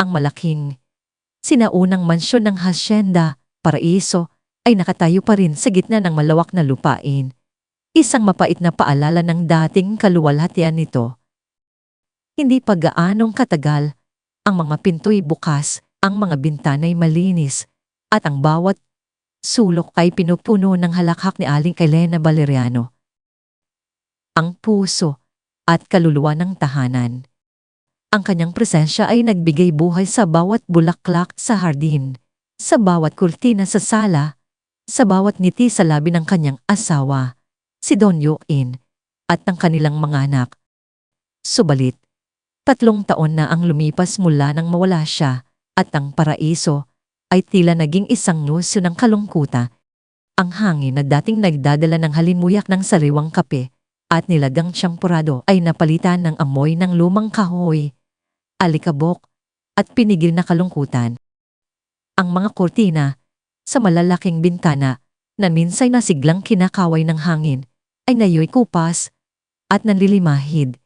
Ang malaking, sinaunang mansyon ng Hacienda, Paraiso, ay nakatayo pa rin sa gitna ng malawak na lupain. Isang mapait na paalala ng dating kaluwalhatian nito. Hindi pa gaanong katagal, ang mga pinto'y bukas, ang mga bintana'y malinis, at ang bawat sulok ay pinupuno ng halakhak ni Aling Elena Valeriano. Ang puso at kaluluwa ng tahanan. Ang kanyang presensya ay nagbigay buhay sa bawat bulaklak sa hardin, sa bawat kurtina sa sala, sa bawat ngiti sa labi ng kanyang asawa, si Don Joaquin, at ng kanilang mga anak. Subalit, 3 taon na ang lumipas mula nang mawala siya, at ang Paraiso ay tila naging isang nusyo ng kalungkutan. Ang hangin na dating nagdadala ng halimuyak ng sariwang kape at nilagang tiyempurado ay napalitan ng amoy ng lumang kahoy, alikabok, at pinigil na kalungkutan. Ang mga kortina sa malalaking bintana na minsay nasiglang kinakaway ng hangin ay nayo'y kupas at nanlilimahid,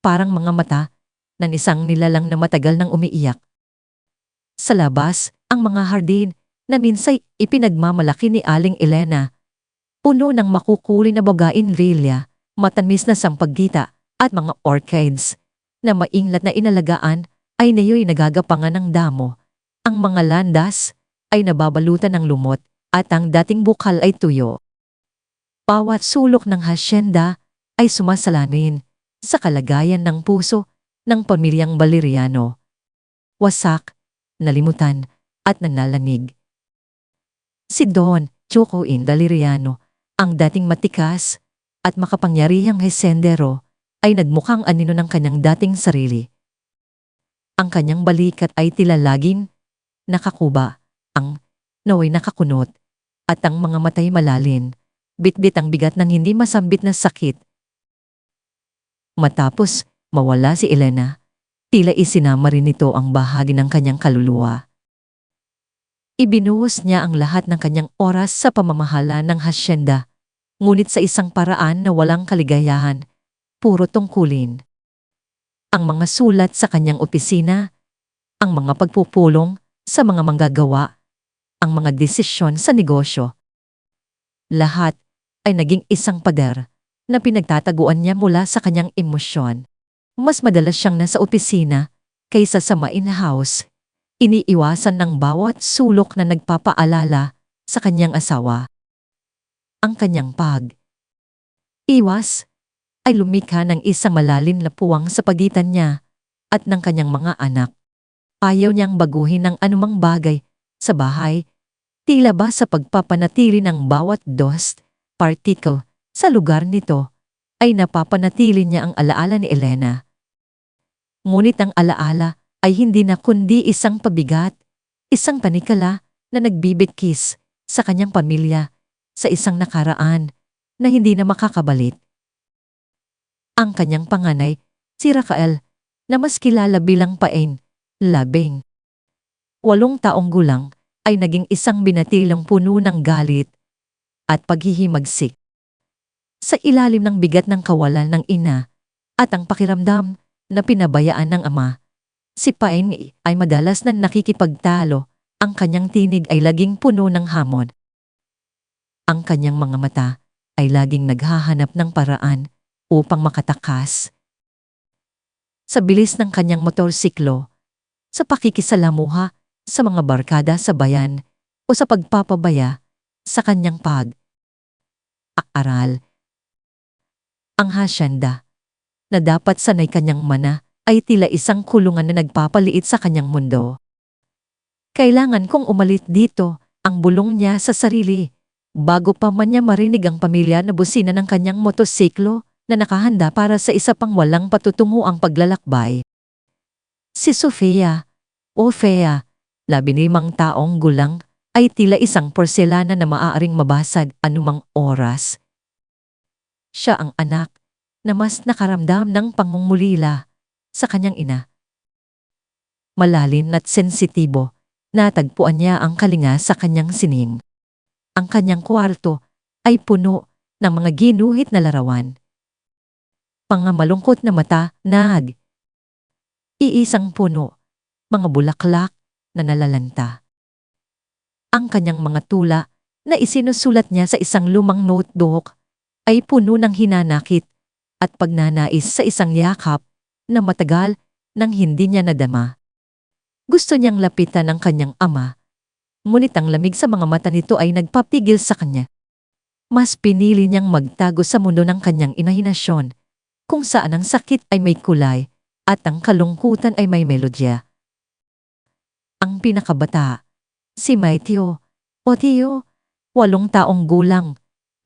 parang mga mata ng isang nilalang na matagal nang umiiyak. Sa labas, ang mga hardin na minsay ipinagmamalaki ni Aling Elena, puno ng makukulay na bougainvillea, matamis na sampaggita at mga orchids na mainglat na inalagaan ay nayo'y nagagapangan ng damo. Ang mga landas ay nababalutan ng lumot at ang dating bukal ay tuyo. Bawat sulok ng hacienda ay sumasalamin sa kalagayan ng puso ng pamilyang Valeriano. Wasak, nalimutan, at nanlalamig. Si Don Joaquin Valeriano, ang dating matikas at makapangyarihang hesendero, ay nagmukhang anino ng kanyang dating sarili. Ang kanyang balikat ay tila laging nakakuba, ang naway nakakunot, at ang mga matay malalin, bitbit ang bigat ng hindi masambit na sakit. Matapos mawala si Elena, tila isinama rin nito ang bahagi ng kanyang kaluluwa. Ibinuhos niya ang lahat ng kanyang oras sa pamamahala ng hacienda, ngunit sa isang paraan na walang kaligayahan, puro tungkulin. Ang mga sulat sa kanyang opisina, ang mga pagpupulong sa mga manggagawa, ang mga desisyon sa negosyo. Lahat ay naging isang pader na pinagtataguan niya mula sa kanyang emosyon. Mas madalas siyang nasa opisina kaysa sa in-house. Iniiwasan ng bawat sulok na nagpapaalala sa kanyang asawa. Ang kanyang pag-iwas ay lumikha ng isang malalim na puwang sa pagitan niya at ng kanyang mga anak. Ayaw niyang baguhin ng anumang bagay sa bahay, tila ba sa pagpapanatili ng bawat dust particle sa lugar nito ay napapanatili niya ang alaala ni Elena. Ngunit ang alaala ay hindi na kundi isang pabigat, isang panikala na nagbibitkis sa kanyang pamilya sa isang nakaraan na hindi na makakabalik. Ang kanyang panganay, si Rafael, na mas kilala bilang Pain, Labing. 8 taong gulang ay naging isang binatilang puno ng galit at paghihimagsik. Sa ilalim ng bigat ng kawalan ng ina at ang pakiramdam na pinabayaan ng ama, si Pain ay madalas na nakikipagtalo, ang kanyang tinig ay laging puno ng hamon. Ang kanyang mga mata ay laging naghahanap ng paraan upang makatakas. Sa bilis ng kanyang motorsiklo, sa pakikisalamuha sa mga barkada sa bayan, o sa pagpapabaya sa kanyang pag-aaral. Ang hacienda, na dapat sanay kanyang mana, ay tila isang kulungan na nagpapaliit sa kanyang mundo. Kailangan kong umalit dito, ang bulong niya sa sarili, bago pa man niya marinig ang pamilya na busina ng kanyang motosiklo na nakahanda para sa isa pang walang patutunguang paglalakbay. Si Sofia, o Fea, 15 taong gulang, ay tila isang porselana na maaaring mabasag anumang oras. Siya ang anak na mas nakaramdam ng pangungulila sa kanyang ina. Malalim at sensitibo, natagpuan niya ang kalinga sa kanyang sining. Ang kanyang kwarto ay puno ng mga ginuhit na larawan. Mga malungkot na mata, iisang puno, mga bulaklak na nalalanta. Ang kanyang mga tula na isinusulat niya sa isang lumang notebook ay puno ng hinanakit at pagnanais sa isang yakap na matagal nang hindi niya nadama. Gusto niyang lapitan ang kanyang ama, ngunit ang lamig sa mga mata nito ay nagpapigil sa kanya. Mas pinili niyang magtago sa mundo ng kanyang imahinasyon, kung saan ang sakit ay may kulay at ang kalungkutan ay may melodya. Ang pinakabata, si Matthew, o Theo, 8 taong gulang,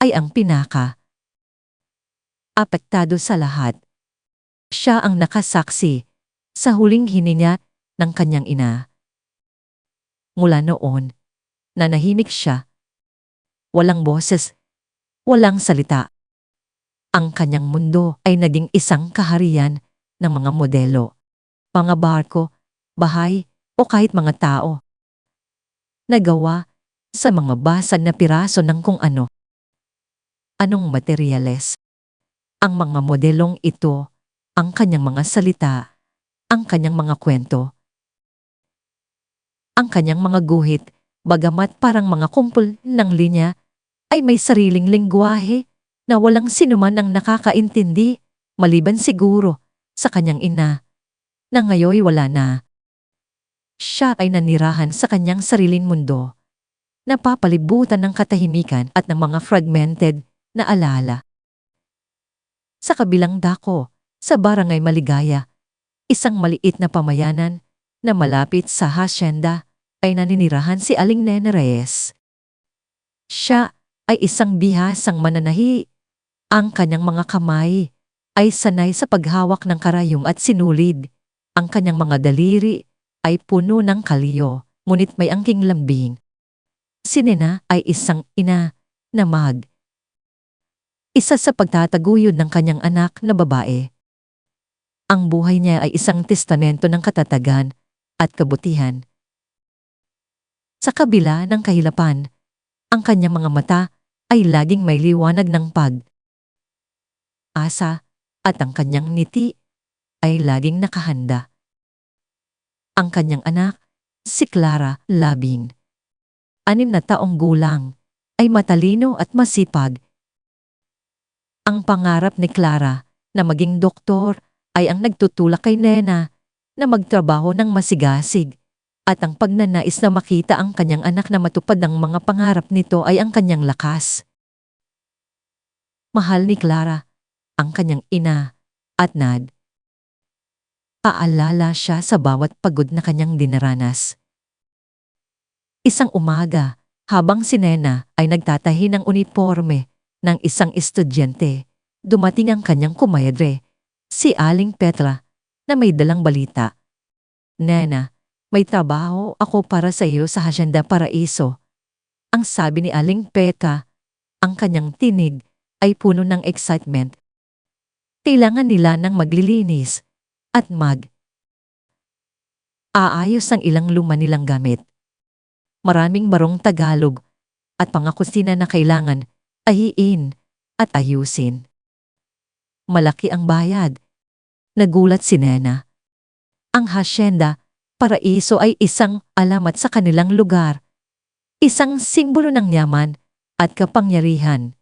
ay ang pinaka apektado sa lahat. Siya ang nakasaksi sa huling hininga ng kanyang ina. Mula noon, nanahimik siya. Walang boses, walang salita. Ang kanyang mundo ay naging isang kaharian ng mga modelo, mga barko, bahay, o kahit mga tao. Nagawa sa mga basag na piraso ng kung ano. Anong materyales? Ang mga modelong ito, ang kanyang mga salita, ang kanyang mga kwento, ang kanyang mga guhit, bagamat parang mga kumpol ng linya, ay may sariling lengguwahe na walang sinuman ang nakakaintindi, maliban siguro sa kanyang ina, na ngayoy wala na. Siya ay nanirahan sa kanyang sariling mundo, napapalibutan ng katahimikan at ng mga fragmented na alaala. Sa kabilang dako, sa Barangay Maligaya, isang maliit na pamayanan na malapit sa hasyenda, ay naninirahan si Aling Nena Reyes. Siya ay isang bihasang mananahi. Ang kanyang mga kamay ay sanay sa paghawak ng karayom at sinulid. Ang kanyang mga daliri ay puno ng kalyo, ngunit may angking lambing. Si Nena ay isang ina na isa sa pagtataguyod ng kanyang anak na babae. Ang buhay niya ay isang testamento ng katatagan at kabutihan. Sa kabila ng kahilapan, ang kanyang mga mata ay laging may liwanag ng asa at ang kanyang ngiti ay laging nakahanda. Ang kanyang anak, si Clara, 6 na taong gulang, ay matalino at masipag. Ang pangarap ni Clara na maging doktor ay ang nagtutulak kay Nena na magtrabaho ng masigasig, at ang pagnanais na makita ang kanyang anak na matupad ang mga pangarap nito ay ang kanyang lakas. Mahal ni Clara ang kanyang ina at Nad. Paalala siya sa bawat pagod na kanyang dinaranas. Isang umaga, habang si Nena ay nagtatahi ng uniforme ng isang estudyante, dumating ang kanyang kumayadre, si Aling Petra, na may dalang balita. Nena, may trabaho ako para sa iyo sa Hacienda Paraiso. Ang sabi ni Aling Petra, ang kanyang tinig ay puno ng excitement. Kailangan nila ng maglilinis at aayos ang ilang luma nilang gamit. Maraming barong Tagalog at pangakusina na kailangan ahiin at ayusin. Malaki ang bayad. Nagulat si Nena. Ang Hacienda Paraiso ay isang alamat sa kanilang lugar. Isang simbolo ng yaman at kapangyarihan.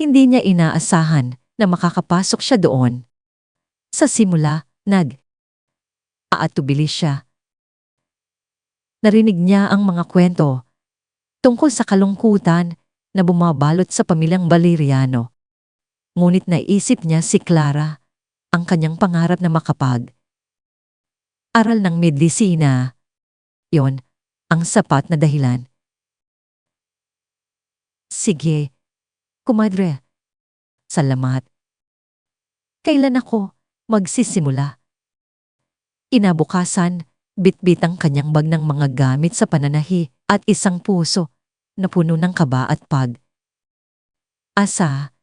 Hindi niya inaasahan na makakapasok siya doon. Sa simula, aatubili siya. Narinig niya ang mga kwento tungkol sa kalungkutan na bumabalot sa pamilyang Valeriano. Ngunit naisip niya si Clara, ang kanyang pangarap na makapag-aral ng medisina. Yon ang sapat na dahilan. Sige, kumadre. Salamat. Kailan ako magsisimula? Inabukasan, bitbit ang kanyang bag ng mga gamit sa pananahi at isang puso na puno ng kaba at asa.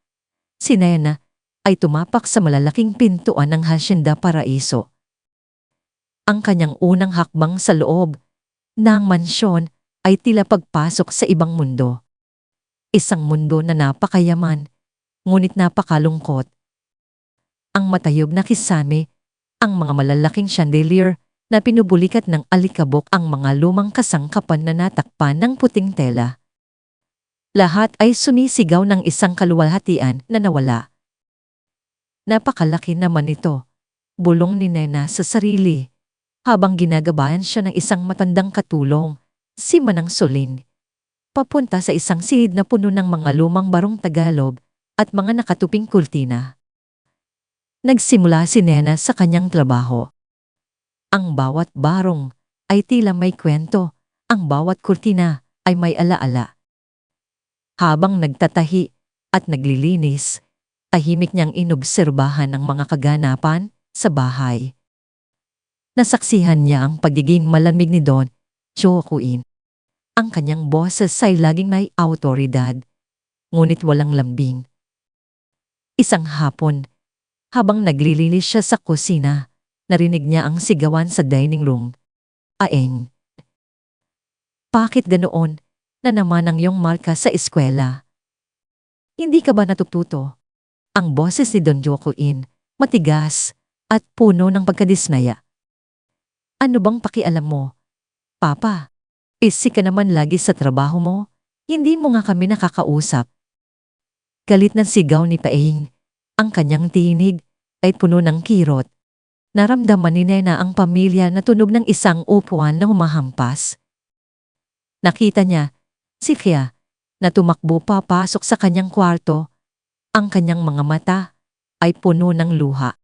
Si Nena ay tumapak sa malalaking pintuan ng Hacienda Paraiso. Ang kanyang unang hakbang sa loob ng mansyon ay tila pagpasok sa ibang mundo. Isang mundo na napakayaman, ngunit napakalungkot. Ang matayog na kisame, ang mga malalaking chandelier na pinubulikat ng alikabok ang mga lumang kasangkapan na natakpan ng puting tela. Lahat ay sumisigaw ng isang kaluwalhatian na nawala. Napakalaki naman ito, bulong ni Nena sa sarili, habang ginagabayan siya ng isang matandang katulong, si Manang Soling, papunta sa isang silid na puno ng mga lumang barong Tagalog at mga nakatuping kurtina. Nagsimula si Nena sa kanyang trabaho. Ang bawat barong ay tila may kwento, ang bawat kurtina ay may alaala. Habang nagtatahi at naglilinis, tahimik niyang inobserbahan ang mga kaganapan sa bahay. Nasaksihan niya ang pagiging malamig ni Don Joaquin. Ang kanyang boses ay laging may awtoridad, ngunit walang lambing. Isang hapon, habang naglilinis siya sa kusina, narinig niya ang sigawan sa dining room. Aeng. Bakit ganoon na naman ang iyong marka sa eskwela? Hindi ka ba natututo? Ang boses ni Don Joaquin, matigas at puno ng pagkadismaya. Ano bang pakialam mo? Papa, busy ka naman lagi sa trabaho mo, hindi mo nga kami nakakausap. Galit na sigaw ni Paeng. Ang kanyang tinig ay puno ng kirot. Naramdaman ni Nena ang pamilya na tunog ng isang upuan na humahampas. Nakita niya si Kia na tumakbo papasok sa kanyang kwarto. Ang kanyang mga mata ay puno ng luha.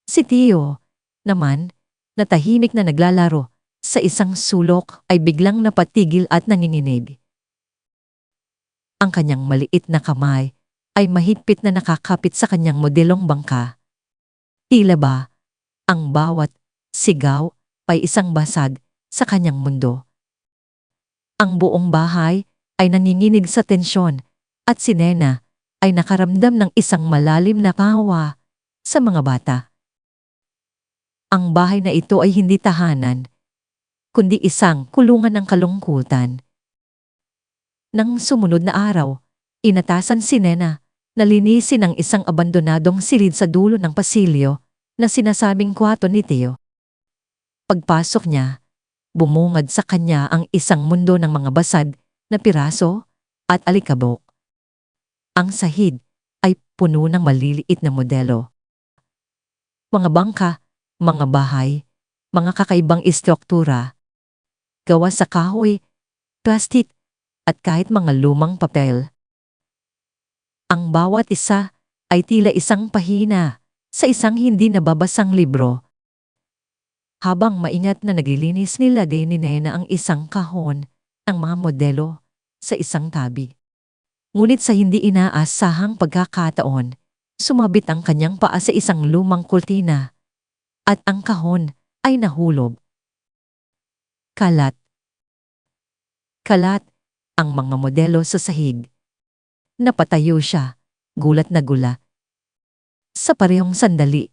Si Tio naman, na tahimik na naglalaro sa isang sulok, ay biglang napatigil at nanginginig. Ang kanyang maliit na kamay ay mahigpit na nakakapit sa kanyang modelong bangka. Tila ba, ang bawat sigaw ay isang basag sa kanyang mundo. Ang buong bahay ay nanginginig sa tensyon at si Nena ay nakaramdam ng isang malalim na kawa sa mga bata. Ang bahay na ito ay hindi tahanan, kundi isang kulungan ng kalungkutan. Nang sumunod na araw, inatasan si Nena na linisin ang isang abandonadong silid sa dulo ng pasilyo na sinasabing kwarto ni Tio. Pagpasok niya, bumungad sa kanya ang isang mundo ng mga basad na piraso at alikabok. Ang sahig ay puno ng maliliit na modelo. Mga bangka, mga bahay, mga kakaibang istruktura, gawa sa kahoy, plastik, at kahit mga lumang papel. Ang bawat isa ay tila isang pahina sa isang hindi nababasang libro. Habang maingat na naglilinis, nilagay ni Nena ang isang kahon, ang mga modelo, sa isang tabi. Ngunit sa hindi inaasahang pagkakataon, sumabit ang kanyang paa sa isang lumang kurtina at ang kahon ay nahulog. Kalat. Kalat ang mga modelo sa sahig. Napatayo siya, gulat na gula. Sa parehong sandali,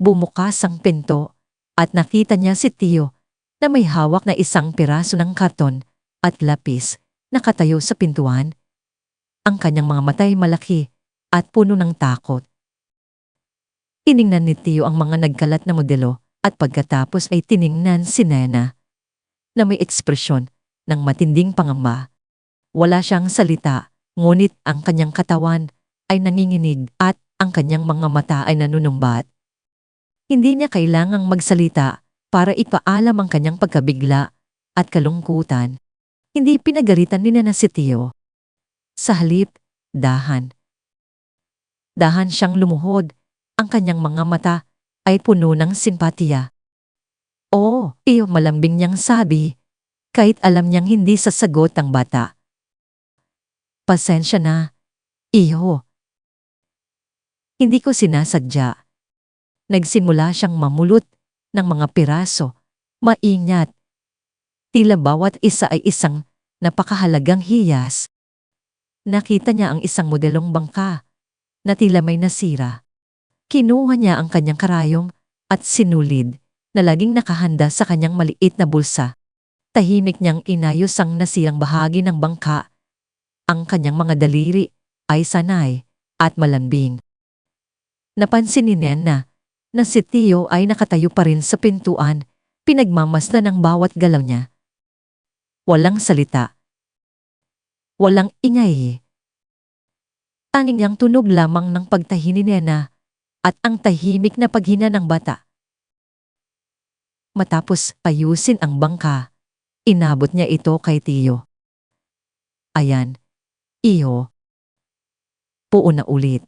bumukas ang pinto at nakita niya si Tio na may hawak na isang piraso ng karton at lapis, nakatayo sa pintuan. Ang kanyang mga mata ay malaki at puno ng takot. Tiningnan ni Tio ang mga nagkalat na modelo at pagkatapos ay tiningnan si Nena na may ekspresyon ng matinding pangamba. Wala siyang salita, ngunit ang kanyang katawan ay nanginginig at ang kanyang mga mata ay nanunumbat. Hindi niya kailangang magsalita para ipaalam ang kanyang pagkabigla at kalungkutan. Hindi pinagalitan ni Nena si Tio. Sa halip, dahan. Dahan siyang lumuhod, ang kanyang mga mata ay puno ng simpatiya. "Oh, Tio," malambing niyang sabi, kahit alam niyang hindi sasagot ang bata. "Pasensya na, iho. Hindi ko sinasadya." Nagsimula siyang mamulot ng mga piraso, maingat. Tila bawat isa ay isang napakahalagang hiyas. Nakita niya ang isang modelong bangka na tila may nasira. Kinuha niya ang kanyang karayom at sinulid na laging nakahanda sa kanyang maliit na bulsa. Tahimik niyang inayos ang nasirang bahagi ng bangka. Ang kanyang mga daliri ay sanay at malambing. Napansin ni Nena na si Tio ay nakatayo pa rin sa pintuan, pinagmamasdan ng bawat galaw niya. Walang salita. Walang ingay. Tanging ang tunog lamang ng pagtahi ni Nena at ang tahimik na paghina ng bata. Matapos ayusin ang bangka, inabot niya ito kay Tio. Ayan, iyo. Puo na ulit.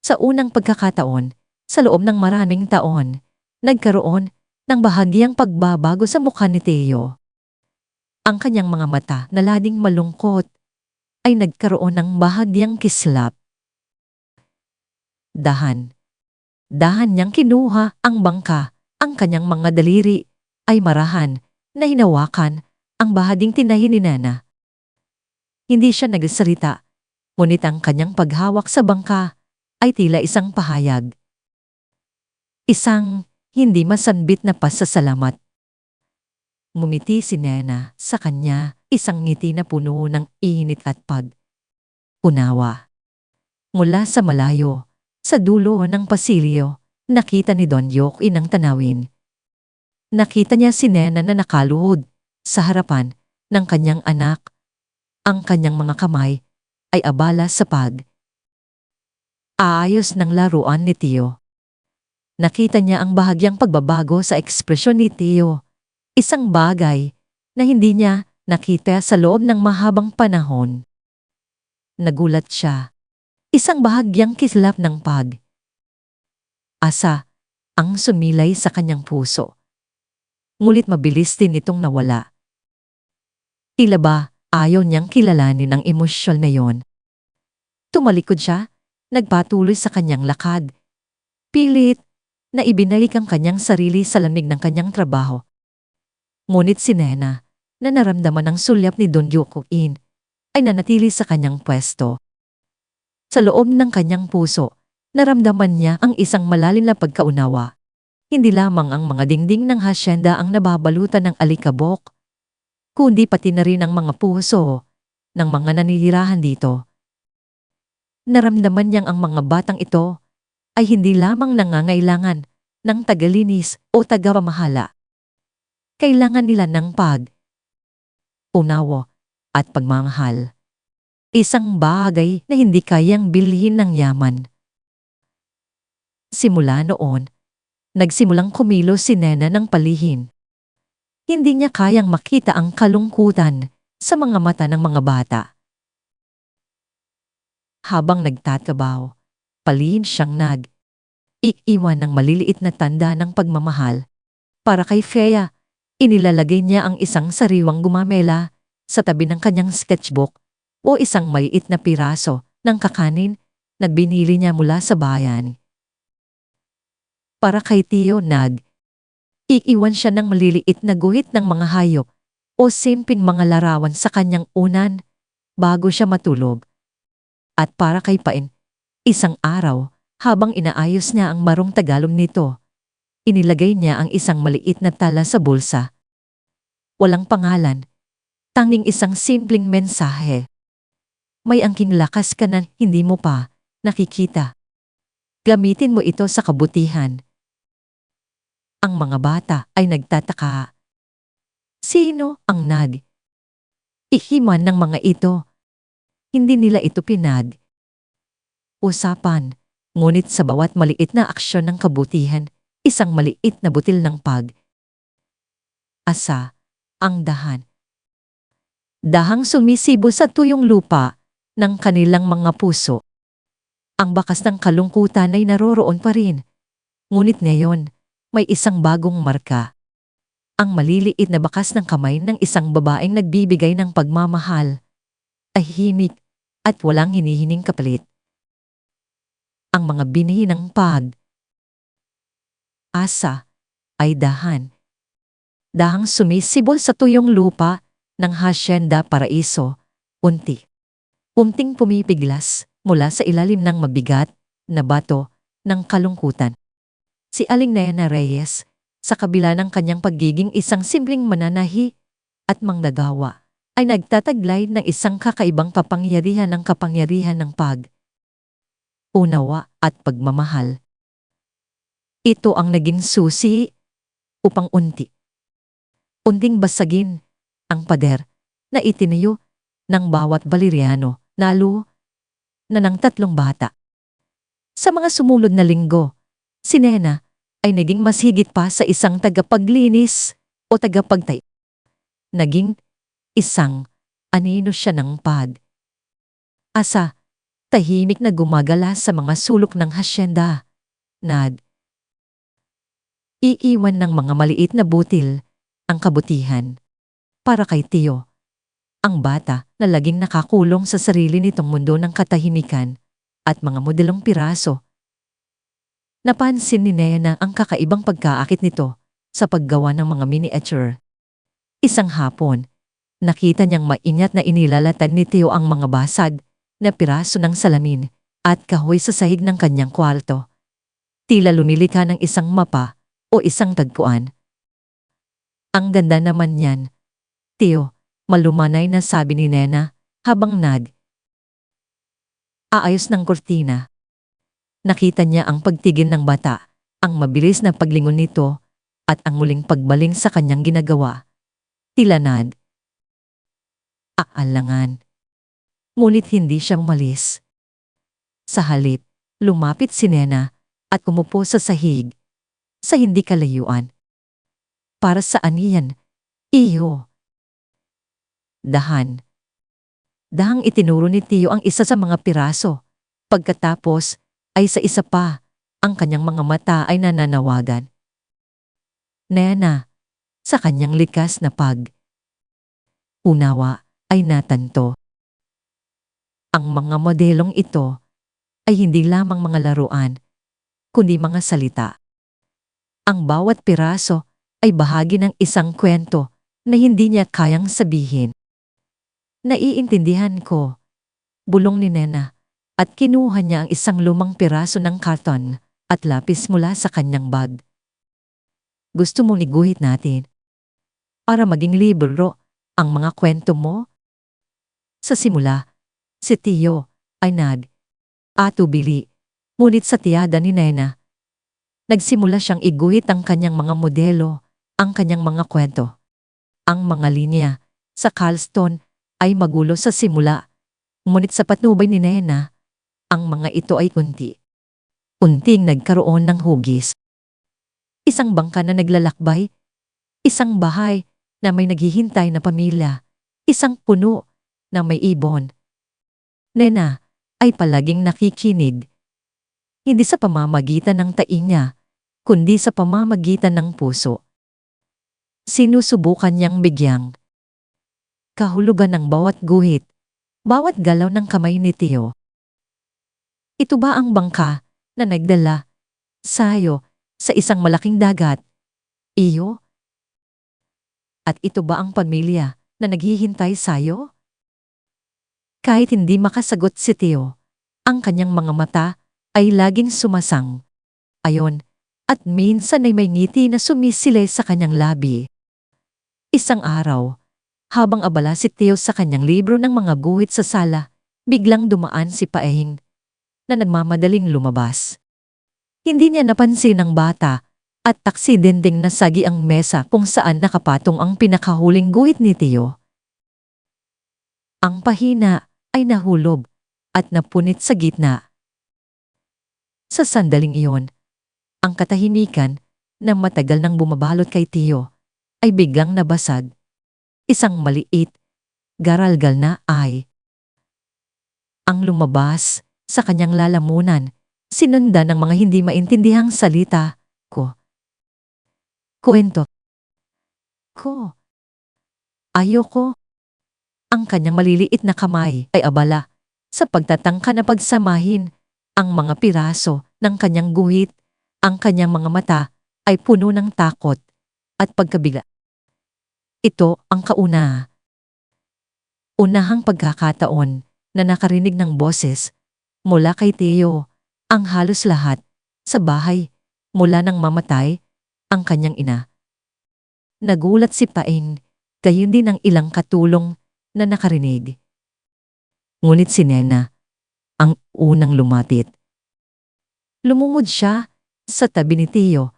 Sa unang pagkakataon, sa loob ng maraming taon, nagkaroon ng bahagyang pagbabago sa mukha ni Tio. Ang kanyang mga mata na lading malungkot ay nagkaroon ng bahagyang kislap. Dahan niyang kinuha ang bangka, ang kanyang mga daliri ay marahan na hinawakan ang bahaging tinahi ni Nena. Hindi siya nagsalita, ngunit ang kanyang paghawak sa bangka ay tila isang pahayag. Isang hindi masanbit na pasasalamat. Ngumiti si Nena sa kanya, isang ngiti na puno ng init at pag-unawa. Mula sa malayo, sa dulo ng pasilyo, nakita ni Don Joaquin ang tanawin. Nakita niya si Nena na nakaluhod sa harapan ng kanyang anak. Ang kanyang mga kamay ay abala sa pag-aayos ng laruan ni Tio. Nakita niya ang bahagyang pagbabago sa ekspresyon ni Tio. Isang bagay na hindi niya nakita sa loob ng mahabang panahon. Nagulat siya. Isang bahagyang kislap ng pag-asa ang sumilay sa kanyang puso. Ngulit mabilis din itong nawala. Tila ba ayaw niyang kilalanin ang emosyon na yon. Tumalikod siya, nagpatuloy sa kanyang lakad. Pilit na ibinalik ang kanyang sarili sa lamig ng kanyang trabaho. Ngunit si Nena, na naramdaman ang sulyap ni Don Joaquin, ay nanatili sa kanyang pwesto. Sa loob ng kanyang puso, naramdaman niya ang isang malalim na pagkaunawa. Hindi lamang ang mga dingding ng hasyenda ang nababalutan ng alikabok, kundi pati na rin ang mga puso ng mga nanihirahan dito. Naramdaman niyang ang mga batang ito ay hindi lamang nangangailangan ng tagalinis o tagapamahala. Kailangan nila ng pag-unawa at pagmamahal. Isang bagay na hindi kayang bilhin ng yaman. Simula noon, nagsimulang kumilos si Nena ng palihim. Hindi niya kayang makita ang kalungkutan sa mga mata ng mga bata. Habang nagtatabaw, palihim siyang nag-iiwan ng maliliit na tanda ng pagmamahal. Para kay Fea, inilalagay niya ang isang sariwang gumamela sa tabi ng kanyang sketchbook o isang maliit na piraso ng kakanin na binili niya mula sa bayan. Para kay Tio, iiwan siya ng maliliit na guhit ng mga hayop o simpleng mga larawan sa kanyang unan bago siya matulog. At para kay Pain, isang araw, habang inaayos niya ang marong Tagalog nito, inilagay niya ang isang maliit na tala sa bulsa. Walang pangalan, tanging isang simpleng mensahe. May angking lakas ka na hindi mo pa nakikita. Gamitin mo ito sa kabutihan. Ang mga bata ay nagtataka. Sino ang ihiman ng mga ito? Hindi nila ito usapan, ngunit sa bawat maliit na aksyon ng kabutihan, isang maliit na butil ng pag-asa ang dahang sumisibo sa tuyong lupa ng kanilang mga puso. Ang bakas ng kalungkutan ay naroroon pa rin, ngunit ngayon, may isang bagong marka. Ang maliliit na bakas ng kamay ng isang babaeng nagbibigay ng pagmamahal, tahimik at walang hinihining kapalit. Ang mga binhi ng pag-asa ay dahang sumisibol sa tuyong lupa ng Hacienda Paraiso, unting pumipiglas mula sa ilalim ng mabigat na bato ng kalungkutan. Si Aling Nena Reyes, sa kabila ng kanyang pagiging isang simpleng mananahi at manggagawa, ay nagtataglay ng isang kakaibang kapangyarihan ng pag-unawa at pagmamahal. Ito ang naging susi upang unting basagin ang pader na itinayo ng bawat Valeriano, lalo na ng 3 bata. Sa mga sumunod na linggo, si Nena ay naging mas higit pa sa isang tagapaglinis o tagapagtay. Naging isang anino siya ng asa, tahimik na gumagala sa mga sulok ng hasyenda. Iiwan ng mga maliit na butil ang kabutihan. Para kay Tio, ang bata na laging nakakulong sa sarili nitong mundo ng katahimikan at mga modelong piraso. Napansin ni Nena ang kakaibang pagkaakit nito sa paggawa ng mga miniature. Isang hapon, nakita niyang maingat na inilalatan ni Tio ang mga basad na piraso ng salamin at kahoy sa sahig ng kanyang kwarto. Tila lumilika ng isang mapa o isang tagpuan. Ang ganda naman niyan, Tio, malumanay na sabi ni Nena habang aayos ng kurtina. Nakita niya ang pagtigil ng bata, ang mabilis na paglingon nito at ang muling pagbaling sa kanyang ginagawa. Tila aalangan. Ngunit hindi siya umalis. Sa halip, lumapit si Nena at umupo sa sahig, sa hindi kalayuan. Para saan iyan, iyo? Dahang itinuro ni Tio ang isa sa mga piraso. Pagkatapos ay sa isa pa, ang kanyang mga mata ay nananawagan. Nena, sa kanyang likas na unawa ay natanto. Ang mga modelong ito ay hindi lamang mga laruan, kundi mga salita. Ang bawat piraso ay bahagi ng isang kwento na hindi niya kayang sabihin. Naiintindihan ko, bulong ni Nena, at kinuha niya ang isang lumang piraso ng karton at lapis mula sa kanyang bag. Gusto mong iguhit natin para maging libro ang mga kwento mo? Sa simula, si Tio ay atubili, ngunit sa tiyada ni Nena, nagsimula siyang iguhit ang kanyang mga modelo, ang kanyang mga kwento. Ang mga linya sa Carlston ay magulo sa simula, ngunit sa patnubay ni Nena, ang mga ito ay unting nagkaroon ng hugis. Isang bangka na naglalakbay, isang bahay na may naghihintay na pamilya, isang puno na may ibon. Nena ay palaging nakikinig, hindi sa pamamagitan ng taing niya, kundi sa pamamagitan ng puso. Sinusubukan niyang bigyang kahulugan ng bawat guhit, bawat galaw ng kamay ni Tio. Ito ba ang bangka na nagdala sa'yo sa isang malaking dagat, iyo? At ito ba ang pamilya na naghihintay sa'yo? Kahit hindi makasagot si Tio, ang kanyang mga mata ay laging sumasang ayon at minsan ay may ngiti na sumisile sa kanyang labi. Isang araw, habang abala si Tio sa kanyang libro ng mga guhit sa sala, biglang dumaan si Paeng na nagmamadaling lumabas. Hindi niya napansin ang bata at aksidenteng nasagi ang mesa kung saan nakapatong ang pinakahuling guhit ni Tio. Ang pahina ay nahulog at napunit sa gitna. Sa sandaling iyon, ang katahimikan na matagal nang bumabalot kay Tio ay biglang nabasag. Isang maliit, garalgal na ang lumabas sa kanyang lalamunan, sinundan ng mga hindi maintindihang salita. Kwento ko. Ayoko. Ang kanyang maliliit na kamay ay abala sa pagtatangka na pagsamahin ang mga piraso ng kanyang guhit. Ang kanyang mga mata ay puno ng takot at pagkabigla. Ito ang unahang pagkakataon na nakarinig ng boses mula kay Tio. Ang halos lahat sa bahay mula nang mamatay ang kanyang ina. Nagulat si Paeng, gayon din ang ilang katulong na nakarinig. Ngunit si Nena ang unang lumapit. Lumungod siya, Sa tabi ni Tio,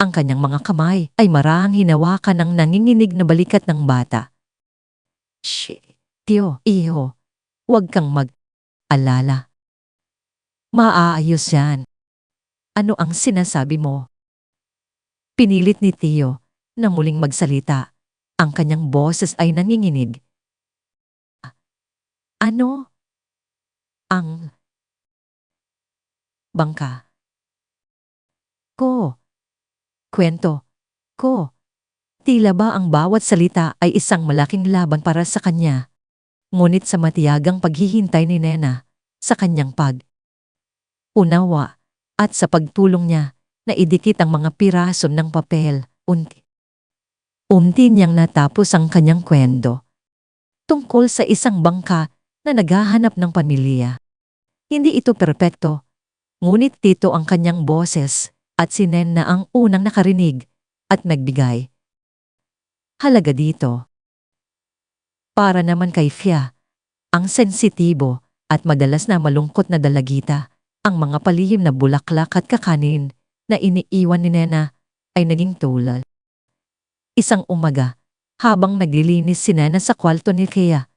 ang kanyang mga kamay ay marahang hinawakan ng nanginginig na balikat ng bata. Shh, Tio, iho, huwag kang mag-alala. Maaayos yan. Ano ang sinasabi mo? Pinilit ni Tio na muling magsalita. Ang kanyang boses ay nanginginig. Ano? Ang bangka ko. Kwento ko. Tila ba ang bawat salita ay isang malaking laban para sa kanya. Ngunit sa matiyagang paghihintay ni Nena sa kanyang pag-unawa at sa pagtulong niya na idikit ang mga piraso ng papel, unti niyang natapos ang kanyang kwento. Tungkol sa isang bangka na naghahanap ng pamilya. Hindi ito perpekto, ngunit dito ang kanyang boses at si Nena ang unang nakarinig at nagbigay halaga dito. Para naman kay Fia, ang sensitibo at madalas na malungkot na dalagita, ang mga palihim na bulaklak at kakanin na iniiwan ni Nena ay naging tulal. Isang umaga, habang naglilinis si Nena sa kwarto ni Fia,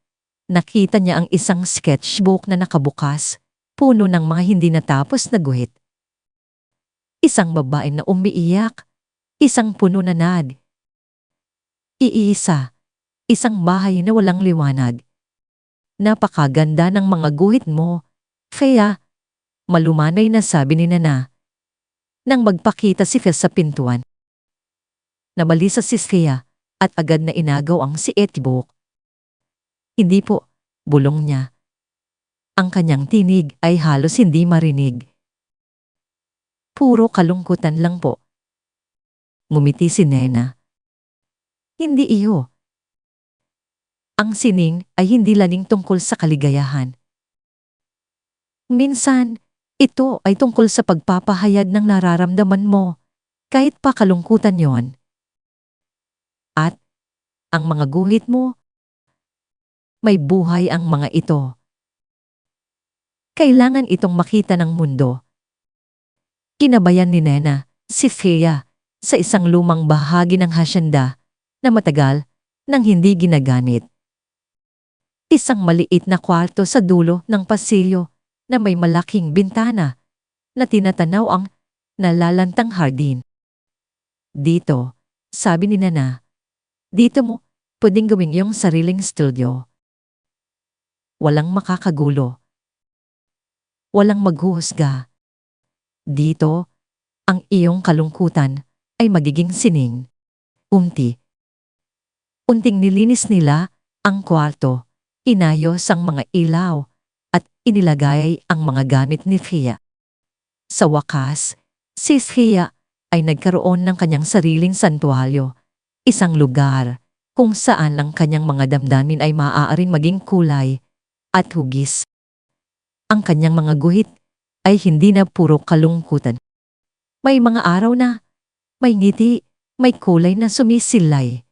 nakita niya ang isang sketchbook na nakabukas, puno ng mga hindi natapos na guhit. Isang babae na umiiyak, isang puno na iisa, isang bahay na walang liwanag. Napakaganda ng mga guhit mo, Fea, malumanay na sabi ni Nana. Nang magpakita si Fea sa pintuan. Nabalisa si Fea at agad na inagaw ang sketchbook. Hindi po, bulong niya. Ang kanyang tinig ay halos hindi marinig. Puro kalungkutan lang po. Ngumiti si Nena. Hindi iyo. Ang sining ay hindi laning tungkol sa kaligayahan. Minsan, ito ay tungkol sa pagpapahayag ng nararamdaman mo, kahit pa kalungkutan yon. At, ang mga guhit mo, may buhay ang mga ito. Kailangan itong makita ng mundo. Kinabayan ni Nena, si Fea, sa isang lumang bahagi ng hasyenda na matagal nang hindi ginagamit. Isang maliit na kwarto sa dulo ng pasilyo na may malaking bintana na tinatanaw ang nalalantang hardin. Dito, sabi ni Nana, dito mo pwedeng gawing iyong sariling studio. Walang makakagulo. Walang maghuhusga. Dito, ang iyong kalungkutan ay magiging sining. Unting nilinis nila ang kwarto, inayos ang mga ilaw, at inilagay ang mga gamit ni Fia. Sa wakas, si Fia ay nagkaroon ng kanyang sariling santuaryo, isang lugar kung saan ang kanyang mga damdamin ay maaaring maging kulay at hugis. Ang kanyang mga guhit ay hindi na puro kalungkutan. May mga araw na may ngiti, may kulay na sumisilay.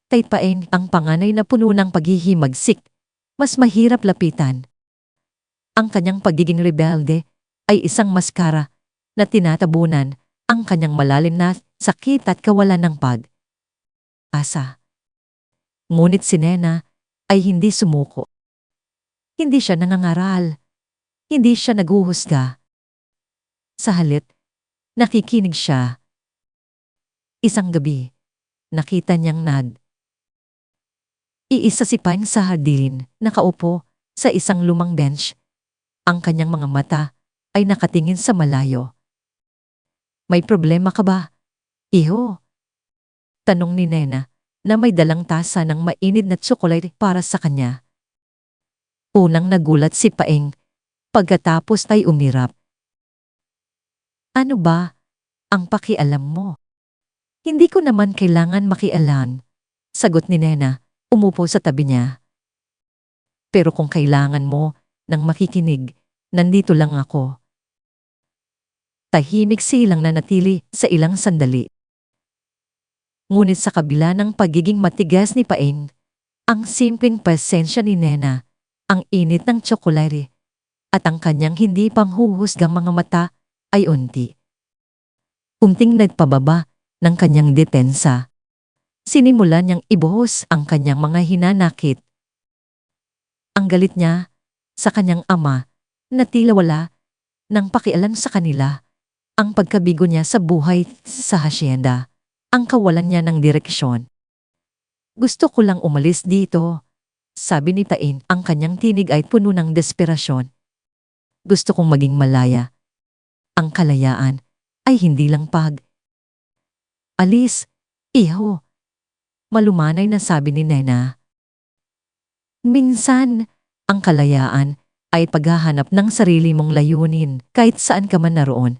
Taypain ang panganay na puno ng paghihimagsik, mas mahirap lapitan. Ang kanyang pagiging rebelde ay isang maskara na tinatabunan ang kanyang malalim na sakit at kawalan ng pag-asa. Ngunit si Nena ay hindi sumuko. Hindi siya nangangaral. Hindi siya naghuhusga. Sa halip, nakikinig siya. Isang gabi, nakita niyang iisa si Pine sa hardin, nakaupo sa isang lumang bench. Ang kanyang mga mata ay nakatingin sa malayo. May problema ka ba, iho? Tanong ni Nena na may dalang tasa ng mainit na tsokolate para sa kanya. Unang nagulat si Paeng, pagkatapos ay umirap. Ano ba ang pakialam mo? Hindi ko naman kailangan makialam, sagot ni Nena, umupo sa tabi niya. Pero kung kailangan mo ng makikinig, nandito lang ako. Tahimik silang nanatili sa ilang sandali. Ngunit sa kabila ng pagiging matigas ni Paeng, ang simpleng presensya ni Nena, ang init ng tsokolate, at ang kanyang hindi panghuhusgang mga mata ay unti Unting nagpababa ng kanyang depensa. Sinimulan niyang ibuhos ang kanyang mga hinanakit. Ang galit niya sa kanyang ama na tila wala ng pakialam sa kanila, ang pagkabigo niya sa buhay sa hasyenda, ang kawalan niya ng direksyon. Gusto ko lang umalis dito, sabi ni Tain. Ang kanyang tinig ay puno ng desperasyon. Gusto kong maging malaya. Ang kalayaan ay hindi lang alis, iho. Malumanay na sabi ni Nena. Minsan, ang kalayaan ay paghahanap ng sarili mong layunin kahit saan ka man naroon.